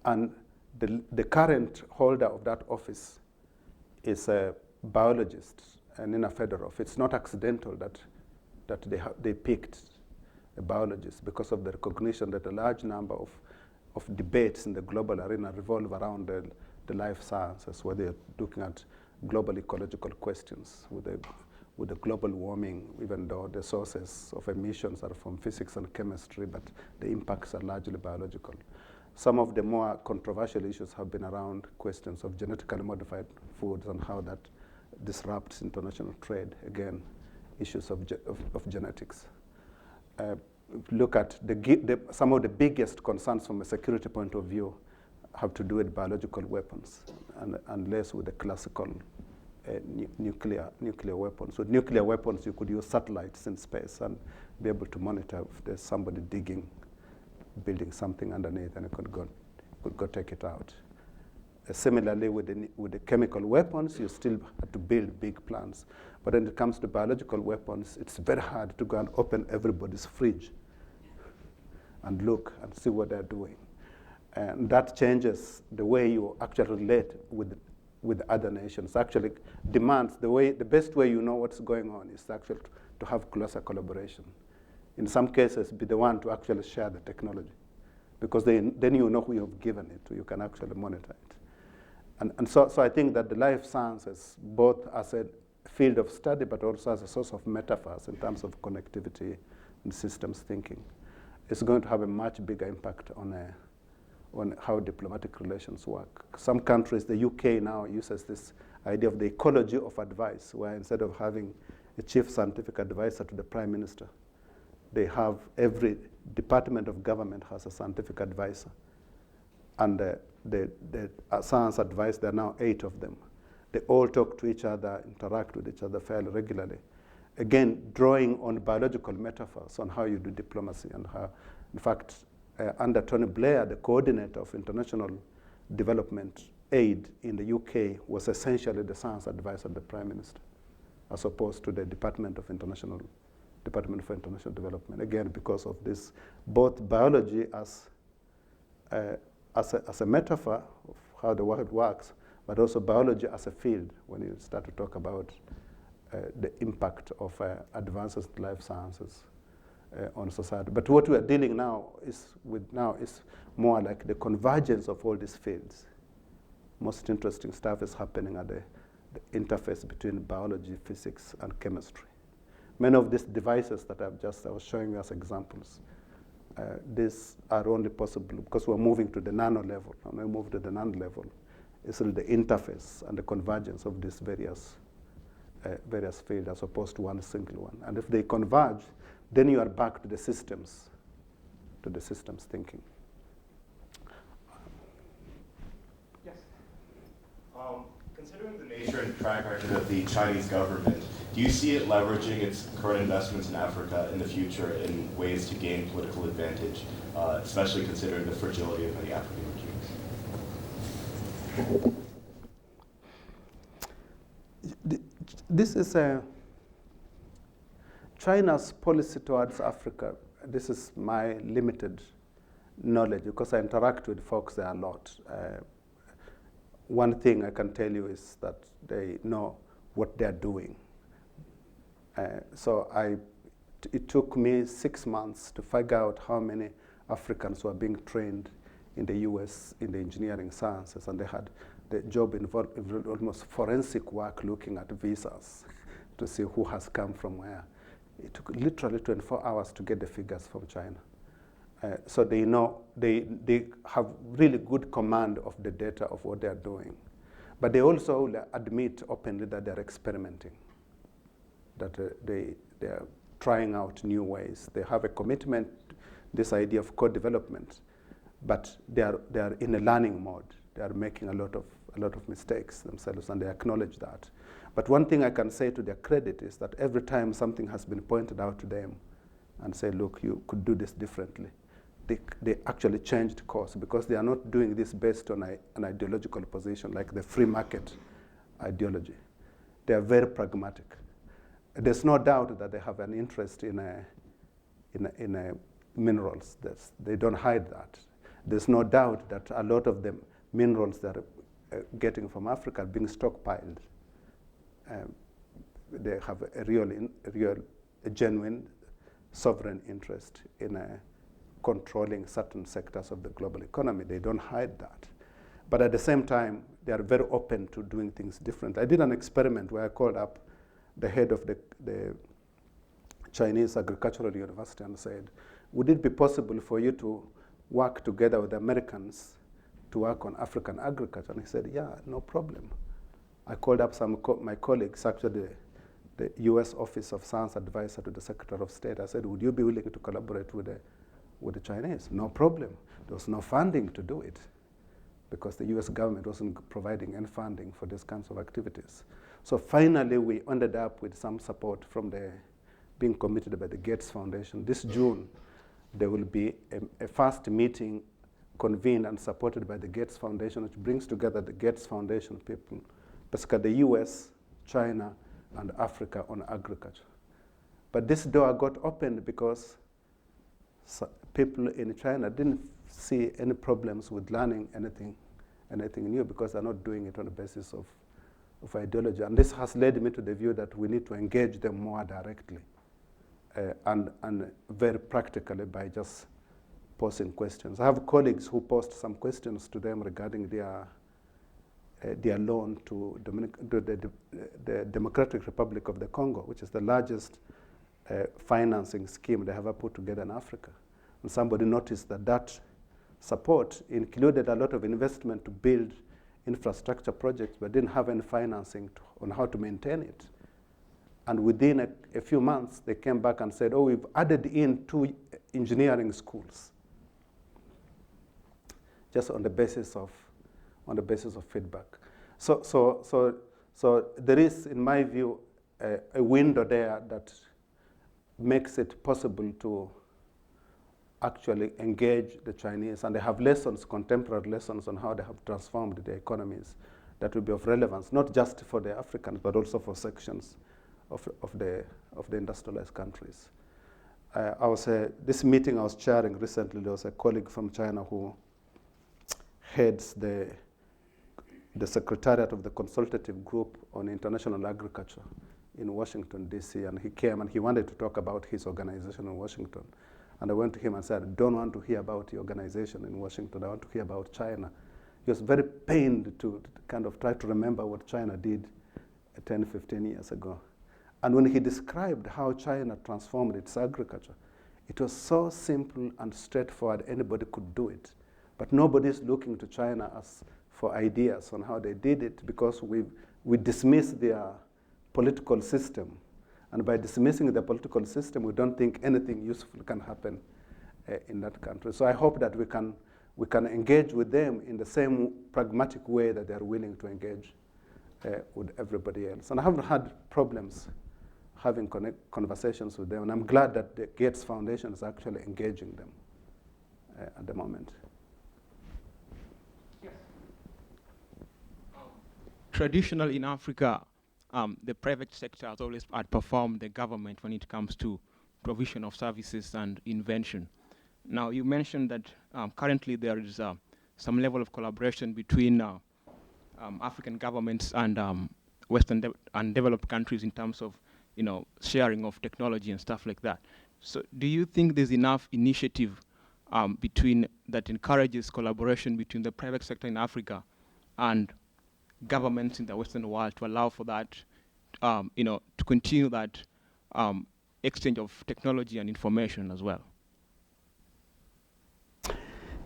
And the current holder of that office is a biologist, Nina Fedorov. It's not accidental that they picked a biologist, because of the recognition that a large number of debates in the global arena revolve around the life sciences, where they're looking at global ecological questions with the global warming, even though the sources of emissions are from physics and chemistry, but the impacts are largely biological. Some of the more controversial issues have been around questions of genetically modified foods and how that disrupts international trade. Again, issues of genetics. Look at some of the biggest concerns from a security point of view have to do with biological weapons, and less with the classical nuclear weapons. With nuclear weapons, you could use satellites in space and be able to monitor if there's somebody building something underneath, and it could go take it out. Similarly, with the chemical weapons, you still have to build big plants. But when it comes to biological weapons, it's very hard to go and open everybody's fridge and look and see what they're doing. And that changes the way you actually relate with other nations. Actually demands the best way you know what's going on is actually to have closer collaboration. In some cases, be the one to actually share the technology because then you know who you've given it to. You can actually monitor it. And so I think that the life sciences, both as a field of study, but also as a source of metaphors in terms of connectivity and systems thinking, is going to have a much bigger impact on how diplomatic relations work. Some countries, the UK now uses this idea of the ecology of advice, where instead of having a chief scientific advisor to the prime minister, they have every department of government has a scientific advisor. And the science advice, there are now 8 of them. They all talk to each other, interact with each other fairly regularly. Again, drawing on biological metaphors on how you do diplomacy and how, in fact, under Tony Blair, the coordinator of international development aid in the UK was essentially the science advisor of the Prime Minister, as opposed to the Department for International Development. Again, because of this, both biology as a metaphor of how the world works, but also biology as a field when you start to talk about the impact of advances in life sciences on society. But what we are dealing with now is more like the convergence of all these fields. Most interesting stuff is happening at the interface between biology, physics, and chemistry. Many of these devices that I was showing you as examples, these are only possible because we're moving to the nano level. When we move to the nano level, it's really the interface and the convergence of these various fields as opposed to one single one. And if they converge, then you are back to the systems thinking. Yes. Considering the nature and track record of the Chinese government, do you see it leveraging its current investments in Africa in the future in ways to gain political advantage, especially considering the fragility of many African regimes? This is China's policy towards Africa. This is my limited knowledge because I interact with folks there a lot. One thing I can tell you is that they know what they're doing. It took me 6 months to figure out how many Africans were being trained in the US in the engineering sciences, and they had the job involved almost forensic work looking at visas to see who has come from where. It took literally 24 hours to get the figures from China. So they know, they have really good command of the data of what they're doing. But they also admit openly that they're experimenting, that they're trying out new ways. They have a commitment, this idea of co-development, but they are in a learning mode. They are making a lot of mistakes themselves, and they acknowledge that. But one thing I can say to their credit is that every time something has been pointed out to them and say, look, you could do this differently, they actually changed course because they are not doing this based on an ideological position like the free market ideology. They are very pragmatic. There's no doubt that they have an interest in minerals. They don't hide that. There's no doubt that a lot of the minerals that are getting from Africa are being stockpiled. They have a genuine sovereign interest in controlling certain sectors of the global economy. They don't hide that. But at the same time, they are very open to doing things different. I did an experiment where I called up the head of the Chinese Agricultural University and said, would it be possible for you to work together with the Americans to work on African agriculture? And he said, yeah, no problem. I called up some my colleagues, actually the US Office of Science Advisor to the Secretary of State. I said, would you be willing to collaborate with the Chinese? No problem. There was no funding to do it because the US government wasn't providing any funding for these kinds of activities. So finally, we ended up with some support from being committed by the Gates Foundation. This June, there will be a first meeting convened and supported by the Gates Foundation, which brings together the Gates Foundation people, basically the US, China, and Africa on agriculture. But this door got opened because people in China didn't see any problems with learning anything new because they're not doing it on the basis of ideology. And this has led me to the view that we need to engage them more directly and very practically by just posing questions. I have colleagues who posed some questions to them regarding their loan to the Democratic Republic of the Congo, which is the largest financing scheme they have ever put together in Africa. And somebody noticed that that support included a lot of investment to build infrastructure projects, but didn't have any financing on how to maintain it. And within a few months, they came back and said, oh, we've added in 2 engineering schools, just on the basis of feedback. So there is, in my view, a window there that makes it possible to actually engage the Chinese, and they have lessons, contemporary lessons on how they have transformed their economies that will be of relevance, not just for the Africans, but also for sections of the industrialized countries. This meeting I was chairing recently, there was a colleague from China who heads the secretariat of the consultative group on international agriculture in Washington, D.C., and he came and he wanted to talk about his organization in Washington. And I went to him and said, I don't want to hear about your organization in Washington, I want to hear about China. He was very pained to kind of try to remember what China did 10, 15 years ago. And when he described how China transformed its agriculture, it was so simple and straightforward, anybody could do it. But nobody's looking to China for ideas on how they did it, because we dismiss their political system. And by dismissing the political system, we don't think anything useful can happen in that country. So I hope that we can engage with them in the same pragmatic way that they're willing to engage with everybody else. And I haven't had problems having conversations with them, and I'm glad that the Gates Foundation is actually engaging them at the moment. Traditionally in Africa, the private sector has always outperformed the government when it comes to provision of services and invention. Now, you mentioned that currently there is some level of collaboration between African governments and Western and developed countries in terms of, sharing of technology and stuff like that. So, do you think there's enough initiative that encourages collaboration between the private sector in Africa and governments in the Western world to allow for that, to continue that exchange of technology and information as well?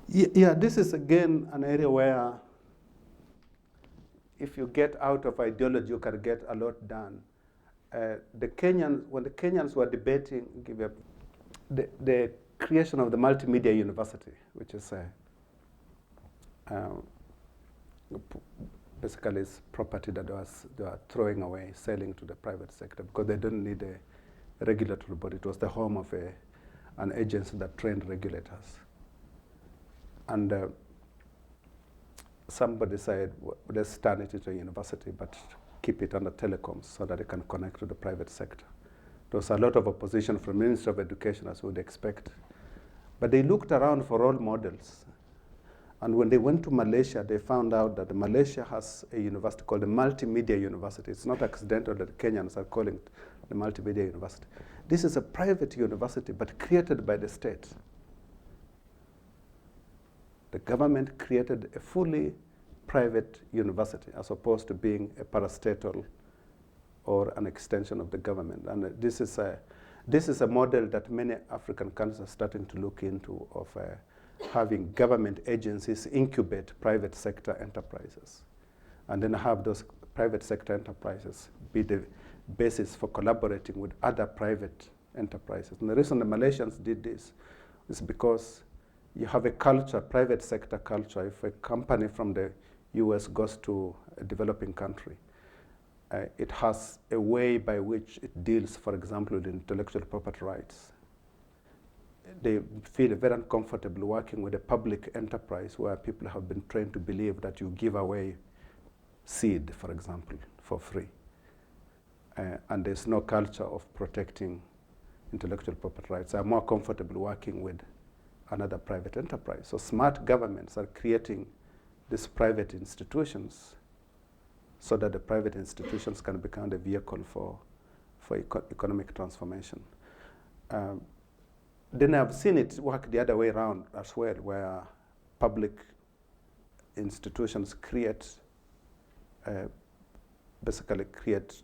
Yeah, this is again an area where if you get out of ideology, you can get a lot done. When the Kenyans were debating the creation of the multimedia university, which is basically is property that they were throwing away, selling to the private sector because they didn't need a regulatory body. It was the home of an agency that trained regulators. And somebody said, well, let's turn it into a university, but keep it under telecoms so that it can connect to the private sector. There was a lot of opposition from the Ministry of Education, as you would expect. But they looked around for role models. And when they went to Malaysia, they found out that Malaysia has a university called the Multimedia University. It's not accidental that the Kenyans are calling it the Multimedia University. This is a private university, but created by the state. The government created a fully private university as opposed to being a parastatal or an extension of the government. And this is a model that many African countries are starting to look into, of having government agencies incubate private sector enterprises, and then have those private sector enterprises be the basis for collaborating with other private enterprises. And the reason the Malaysians did this is because you have a culture, private sector culture. If a company from the US goes to a developing country, it has a way by which it deals, for example, with intellectual property rights. They feel very uncomfortable working with a public enterprise where people have been trained to believe that you give away seed, for example, for free. And there's no culture of protecting intellectual property rights. They're more comfortable working with another private enterprise. So smart governments are creating these private institutions so that the private institutions can become the vehicle for economic transformation. then I've seen it work the other way around as well, where public institutions basically create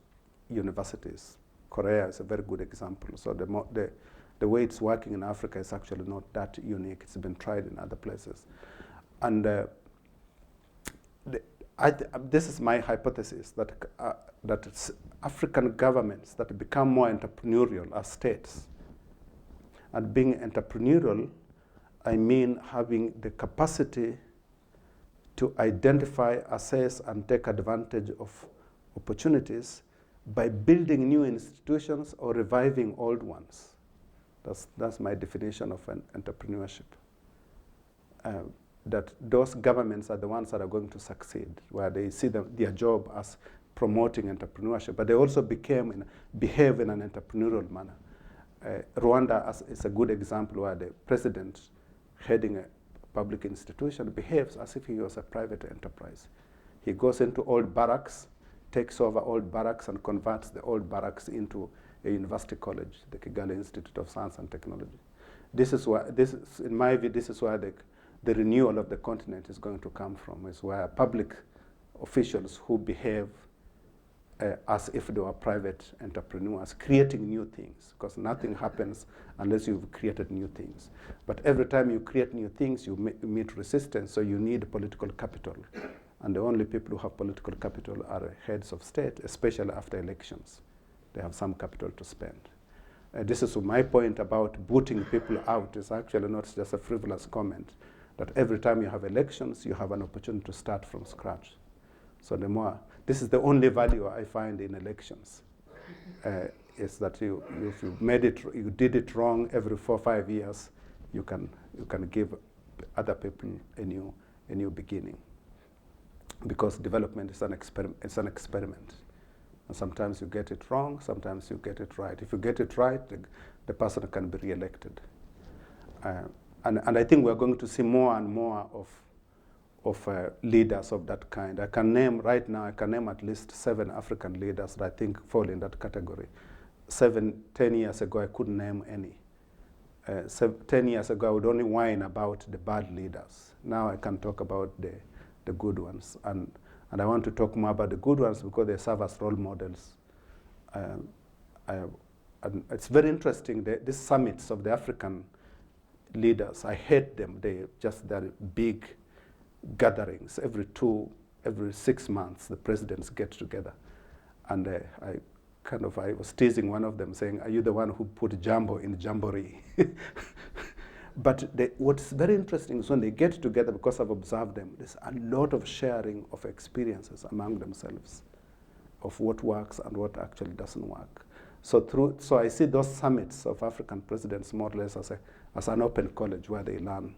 universities. Korea is a very good example. So the way it's working in Africa is actually not that unique. It's been tried in other places. And this is my hypothesis, that it's African governments that become more entrepreneurial as states. And being entrepreneurial, I mean having the capacity to identify, assess, and take advantage of opportunities by building new institutions or reviving old ones. That's my definition of an entrepreneurship. That those governments are the ones that are going to succeed, where they see their job as promoting entrepreneurship, but they also behave in an entrepreneurial manner. Rwanda is a good example where the president heading a public institution behaves as if he was a private enterprise. He goes into old barracks, takes over old barracks, and converts the old barracks into a university college, the Kigali Institute of Science and Technology. In my view, this is where the renewal of the continent is going to come from, is where public officials who behave as if they were private entrepreneurs, creating new things, because nothing happens unless you've created new things. But every time you create new things, you meet resistance, so you need political capital. And the only people who have political capital are heads of state, especially after elections. They have some capital to spend. This is my point about booting people out. It's actually not just a frivolous comment, that every time you have elections, you have an opportunity to start from scratch. So this is the only value I find in elections, is that if you did it wrong every 4 or 5 years, you can give other people a new beginning. Because development is an experiment. And sometimes you get it wrong, sometimes you get it right. If you get it right, the person can be re-elected. And I think we're going to see more and more of leaders of that kind. I can name at least 7 African leaders that I think fall in that category. 10 years ago, I couldn't name any. 10 years ago, I would only whine about the bad leaders. Now I can talk about the good ones. And I want to talk more about the good ones because they serve as role models. And it's very interesting, these summits of the African leaders, I hate them. They're big gatherings. Every 6 months, the presidents get together. And I was teasing one of them, saying, "Are you the one who put Jambo in Jamboree?" But what's very interesting is when they get together, because I've observed them, there's a lot of sharing of experiences among themselves, of what works and what actually doesn't work. So I see those summits of African presidents more or less as an open college where they learn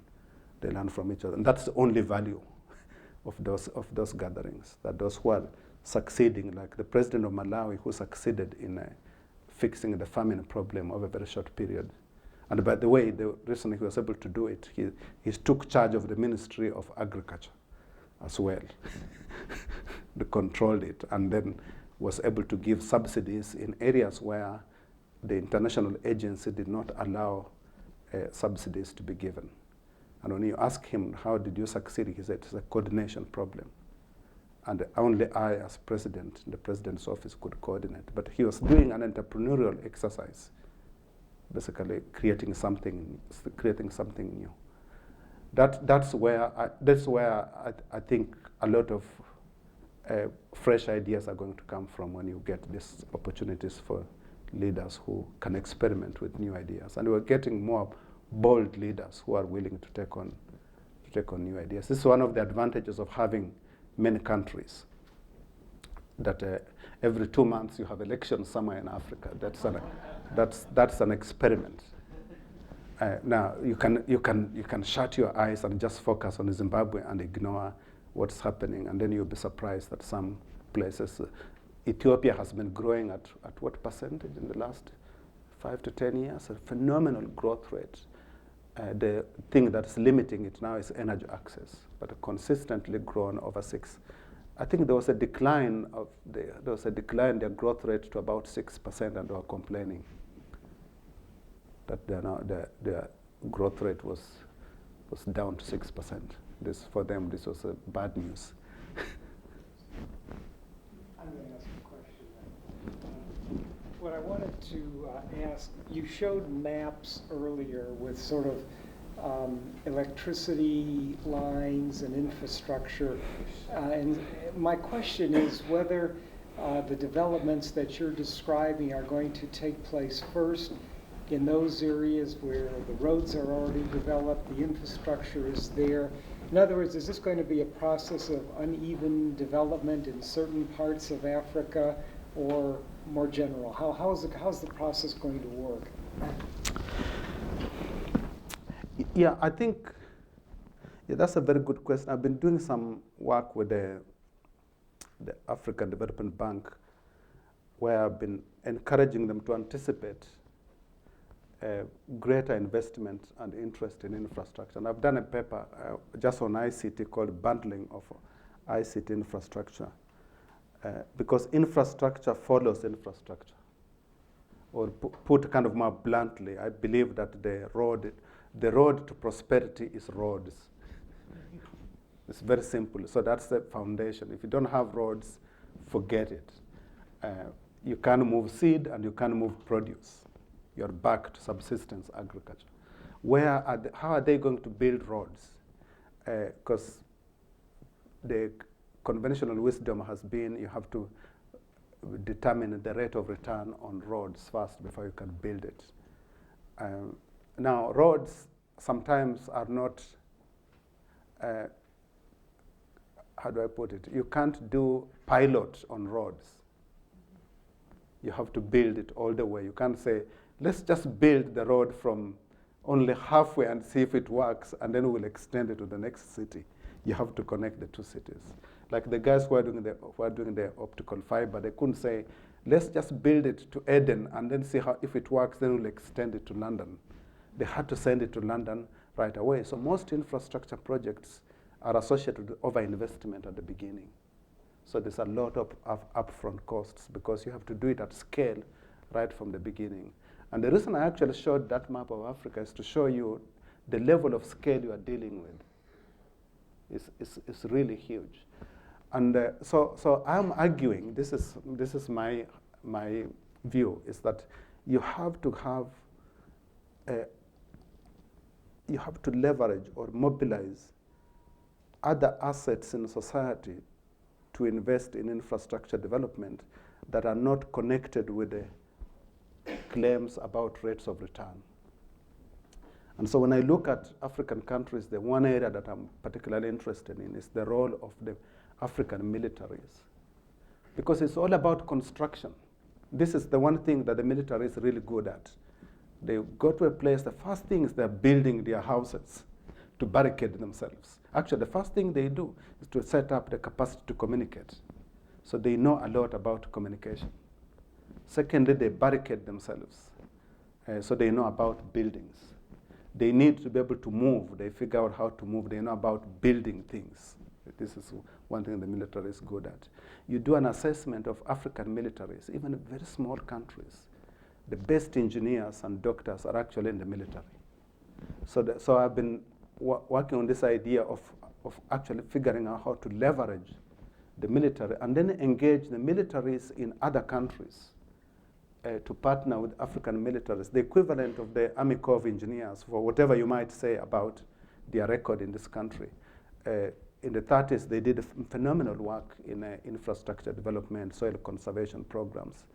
from each other. And that's the only value of those gatherings, that those who are succeeding, like the president of Malawi, who succeeded in fixing the famine problem over a very short period. And by the way, the reason he was able to do it, he took charge of the Ministry of Agriculture as well. They controlled it, and then was able to give subsidies in areas where the international agency did not allow subsidies to be given. And when you ask him, how did you succeed? He said, it's a coordination problem. And only I, as president, the president's office, could coordinate. But he was doing an entrepreneurial exercise, basically creating something new. That's where I think a lot of fresh ideas are going to come from, when you get these opportunities for leaders who can experiment with new ideas. And we're getting more bold leaders who are willing to take on new ideas. This is one of the advantages of having many countries, that every 2 months you have elections somewhere in Africa. That's an experiment. Now you can shut your eyes and just focus on Zimbabwe and ignore what's happening, and then you'll be surprised that some places, Ethiopia has been growing at what percentage in the last 5 to 10 years? A phenomenal growth rate. The thing that's limiting it now is energy access, but consistently grown over 6. I think there was a decline in their growth rate to about 6%, and they were complaining. that their growth rate was down to 6%. This, for them, this was bad news. I'm going to ask a question then. What I wanted to ask, you showed maps earlier with sort of electricity lines and infrastructure. And my question is whether the developments that you're describing are going to take place first in those areas where the roads are already developed, the infrastructure is there. In other words, is this going to be a process of uneven development in certain parts of Africa, or more general? How's the process going to work? Yeah, I think that's a very good question. I've been doing some work with the African Development Bank, where I've been encouraging them to anticipate greater investment and interest in infrastructure. And I've done a paper just on ICT called Bundling of ICT Infrastructure, because infrastructure follows infrastructure. Or put kind of more bluntly, I believe that the road to prosperity is roads. It's very simple. So that's the foundation. If you don't have roads, forget it. You can't move seed and you can't move produce. You're back to subsistence agriculture. How are they going to build roads? Because the conventional wisdom has been you have to determine the rate of return on roads first before you can build it. Now, roads sometimes are not, how do I put it? You can't do pilot on roads. You have to build it all the way. You can't say, let's just build the road from only halfway and see if it works, and then we'll extend it to the next city. You have to connect the two cities. Like the guys who are doing the optical fiber, they couldn't say, let's just build it to Eden and then see if it works, then we'll extend it to London. They had to send it to London right away. So most infrastructure projects are associated with overinvestment at the beginning. So there's a lot of upfront costs because you have to do it at scale right from the beginning. And the reason I actually showed that map of Africa is to show you the level of scale you are dealing with. It's really huge. And so I'm arguing, this is my view, is that you have to leverage or mobilize other assets in society to invest in infrastructure development that are not connected with the claims about rates of return. And so when I look at African countries, the one area that I'm particularly interested in is the role of the African militaries, because it's all about construction. This is the one thing that the military is really good at. They go to a place, the first thing is they're building their houses to barricade themselves. Actually, the first thing they do is to set up the capacity to communicate. So they know a lot about communication. Secondly, they barricade themselves. So they know about buildings. They need to be able to move. They figure out how to move. They know about building things. This is one thing the military is good at. You do an assessment of African militaries, even in very small countries. The best engineers and doctors are actually in the military. So I've been working on this idea of actually figuring out how to leverage the military and then engage the militaries in other countries to partner with African militaries, the equivalent of the Army Corps of Engineers, for whatever you might say about their record in this country. In the 30s, they did phenomenal work in infrastructure development, soil conservation programs.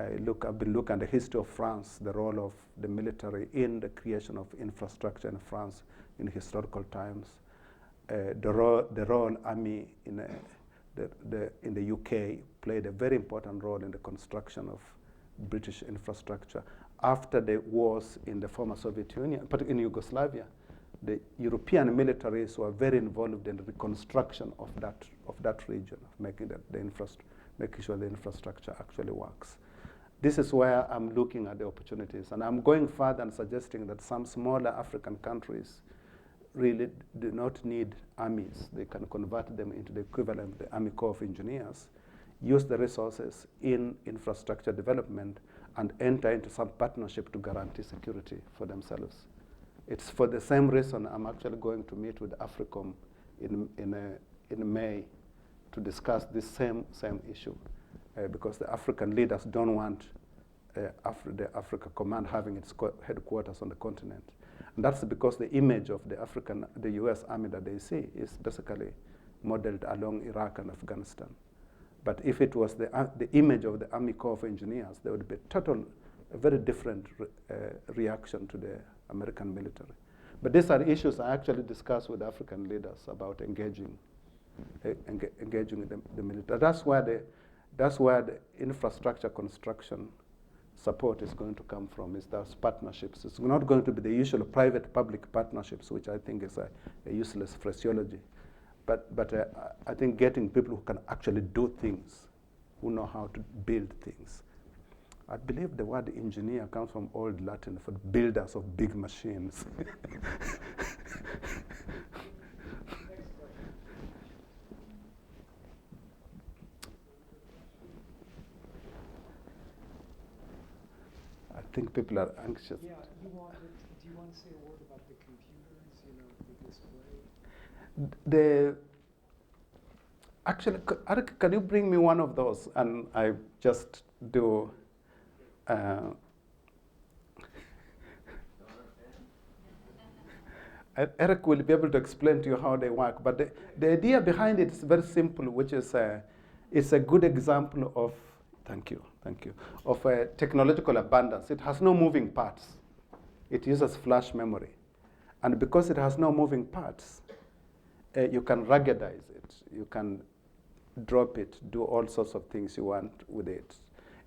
I've been looking at the history of France, the role of the military in the creation of infrastructure in France in historical times. The Royal Army in the UK played a very important role in the construction of British infrastructure. After the wars in the former Soviet Union, particularly in Yugoslavia, the European militaries were very involved in the reconstruction of that region, of making sure the infrastructure actually works. This is where I'm looking at the opportunities, and I'm going further and suggesting that some smaller African countries really do not need armies. They can convert them into the equivalent of the Army Corps of Engineers, use the resources in infrastructure development, and enter into some partnership to guarantee security for themselves. It's for the same reason I'm actually going to meet with AFRICOM in May to discuss this same issue, because the African leaders don't want the Africa Command having its headquarters on the continent. And that's because the image of the US Army that they see is basically modeled along Iraq and Afghanistan. But if it was the image of the Army Corps of Engineers, there would be a very different reaction to the American military. But these are issues I actually discuss with African leaders about engaging with the military. That's where the infrastructure construction support is going to come from, is those partnerships. It's not going to be the usual private-public partnerships, which I think is a useless phraseology. But I think getting people who can actually do things, who know how to build things. I believe the word engineer comes from Old Latin for builders of big machines. I think people are anxious. Yeah, do you want to say a word about the computers, the display? Actually, Eric, can you bring me one of those? And I just do. Eric will be able to explain to you how they work. But the idea behind it is very simple, which is it's a good example of, thank you, of technological abundance. It has no moving parts. It uses flash memory. And because it has no moving parts, you can ruggedize it. You can drop it, do all sorts of things you want with it.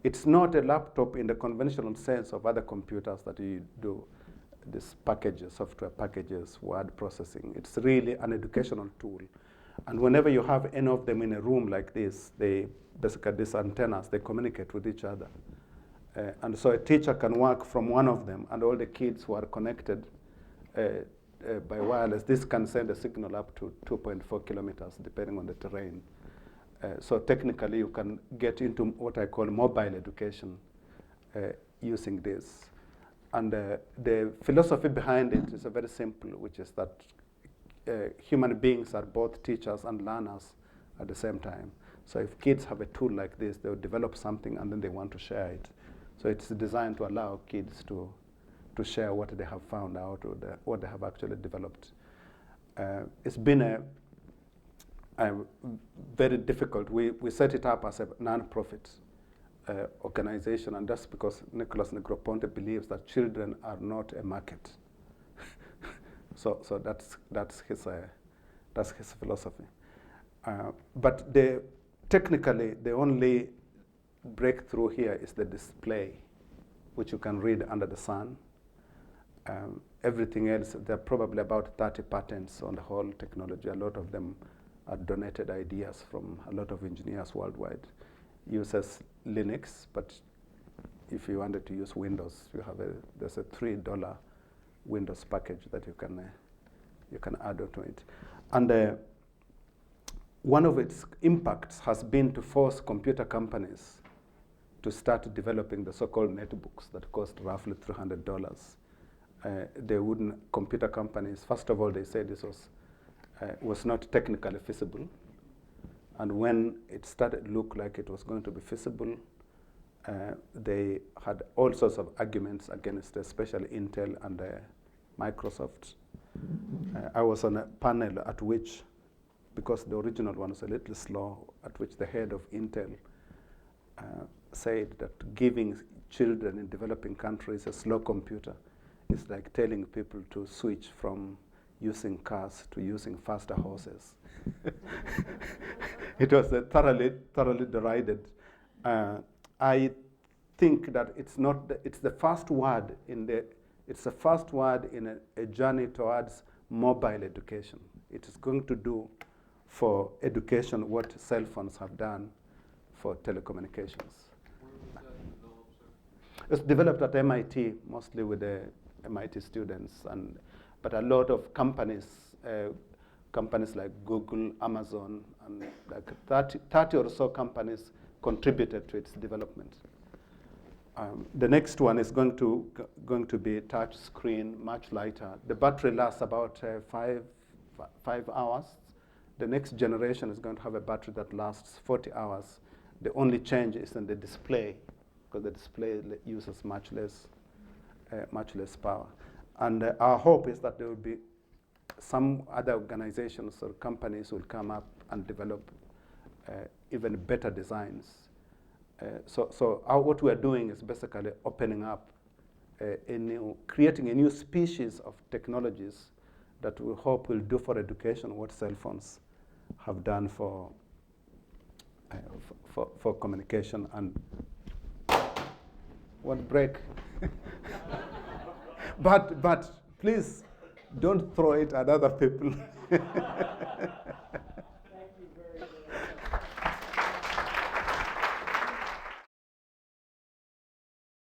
It's not a laptop in the conventional sense of other computers that you do these packages, software packages, word processing. It's really an educational tool. And whenever you have any of them in a room like this, basically these antennas, they communicate with each other. And so a teacher can work from one of them, and all the kids who are connected by wireless, this can send a signal up to 2.4 kilometers, depending on the terrain. So technically, you can get into what I call mobile education using this. And the philosophy behind it is very simple, which is that human beings are both teachers and learners at the same time. So if kids have a tool like this, they'll develop something and then they want to share it. So it's designed to allow kids to share what they have found out or what they have actually developed. It's been a very difficult. We set it up as a non-profit organization, and that's because Nicholas Negroponte believes that children are not a market. So that's his philosophy. But technically, the only breakthrough here is the display, which you can read under the sun. Everything else, there are probably about 30 patents on the whole technology. A lot of them are donated ideas from a lot of engineers worldwide. Uses Linux, but if you wanted to use Windows, there's a $3 Windows package that you can add onto it. And one of its impacts has been to force computer companies to start developing the so-called netbooks that cost roughly $300. Computer companies, first of all, they said this was not technically feasible. And when it started to look like it was going to be feasible, they had all sorts of arguments against, especially Intel and Microsoft. I was on a panel at which, because the original one was a little slow, at which the head of Intel said that giving children in developing countries a slow computer is like telling people to switch from using cars to using faster horses. It was thoroughly derided. I think that it's the first word it's the first word in a journey towards mobile education. It is going to do for education what cell phones have done for telecommunications. Where was that developed, sir? It's developed at MIT, mostly with the MIT students, but a lot of companies like Google, Amazon, and like 30 or so companies contributed to its development. The next one is going to be touch screen, much lighter. The battery lasts about 5 hours. The next generation is going to have a battery that lasts 40 hours. The only change is in the display, because the display uses much less power. And our hope is that there will be some other organizations or companies will come up and develop even better designs. What we are doing is basically opening up creating a new species of technologies that we hope will do for education what cell phones have done for communication. And one break. but please don't throw it at other people.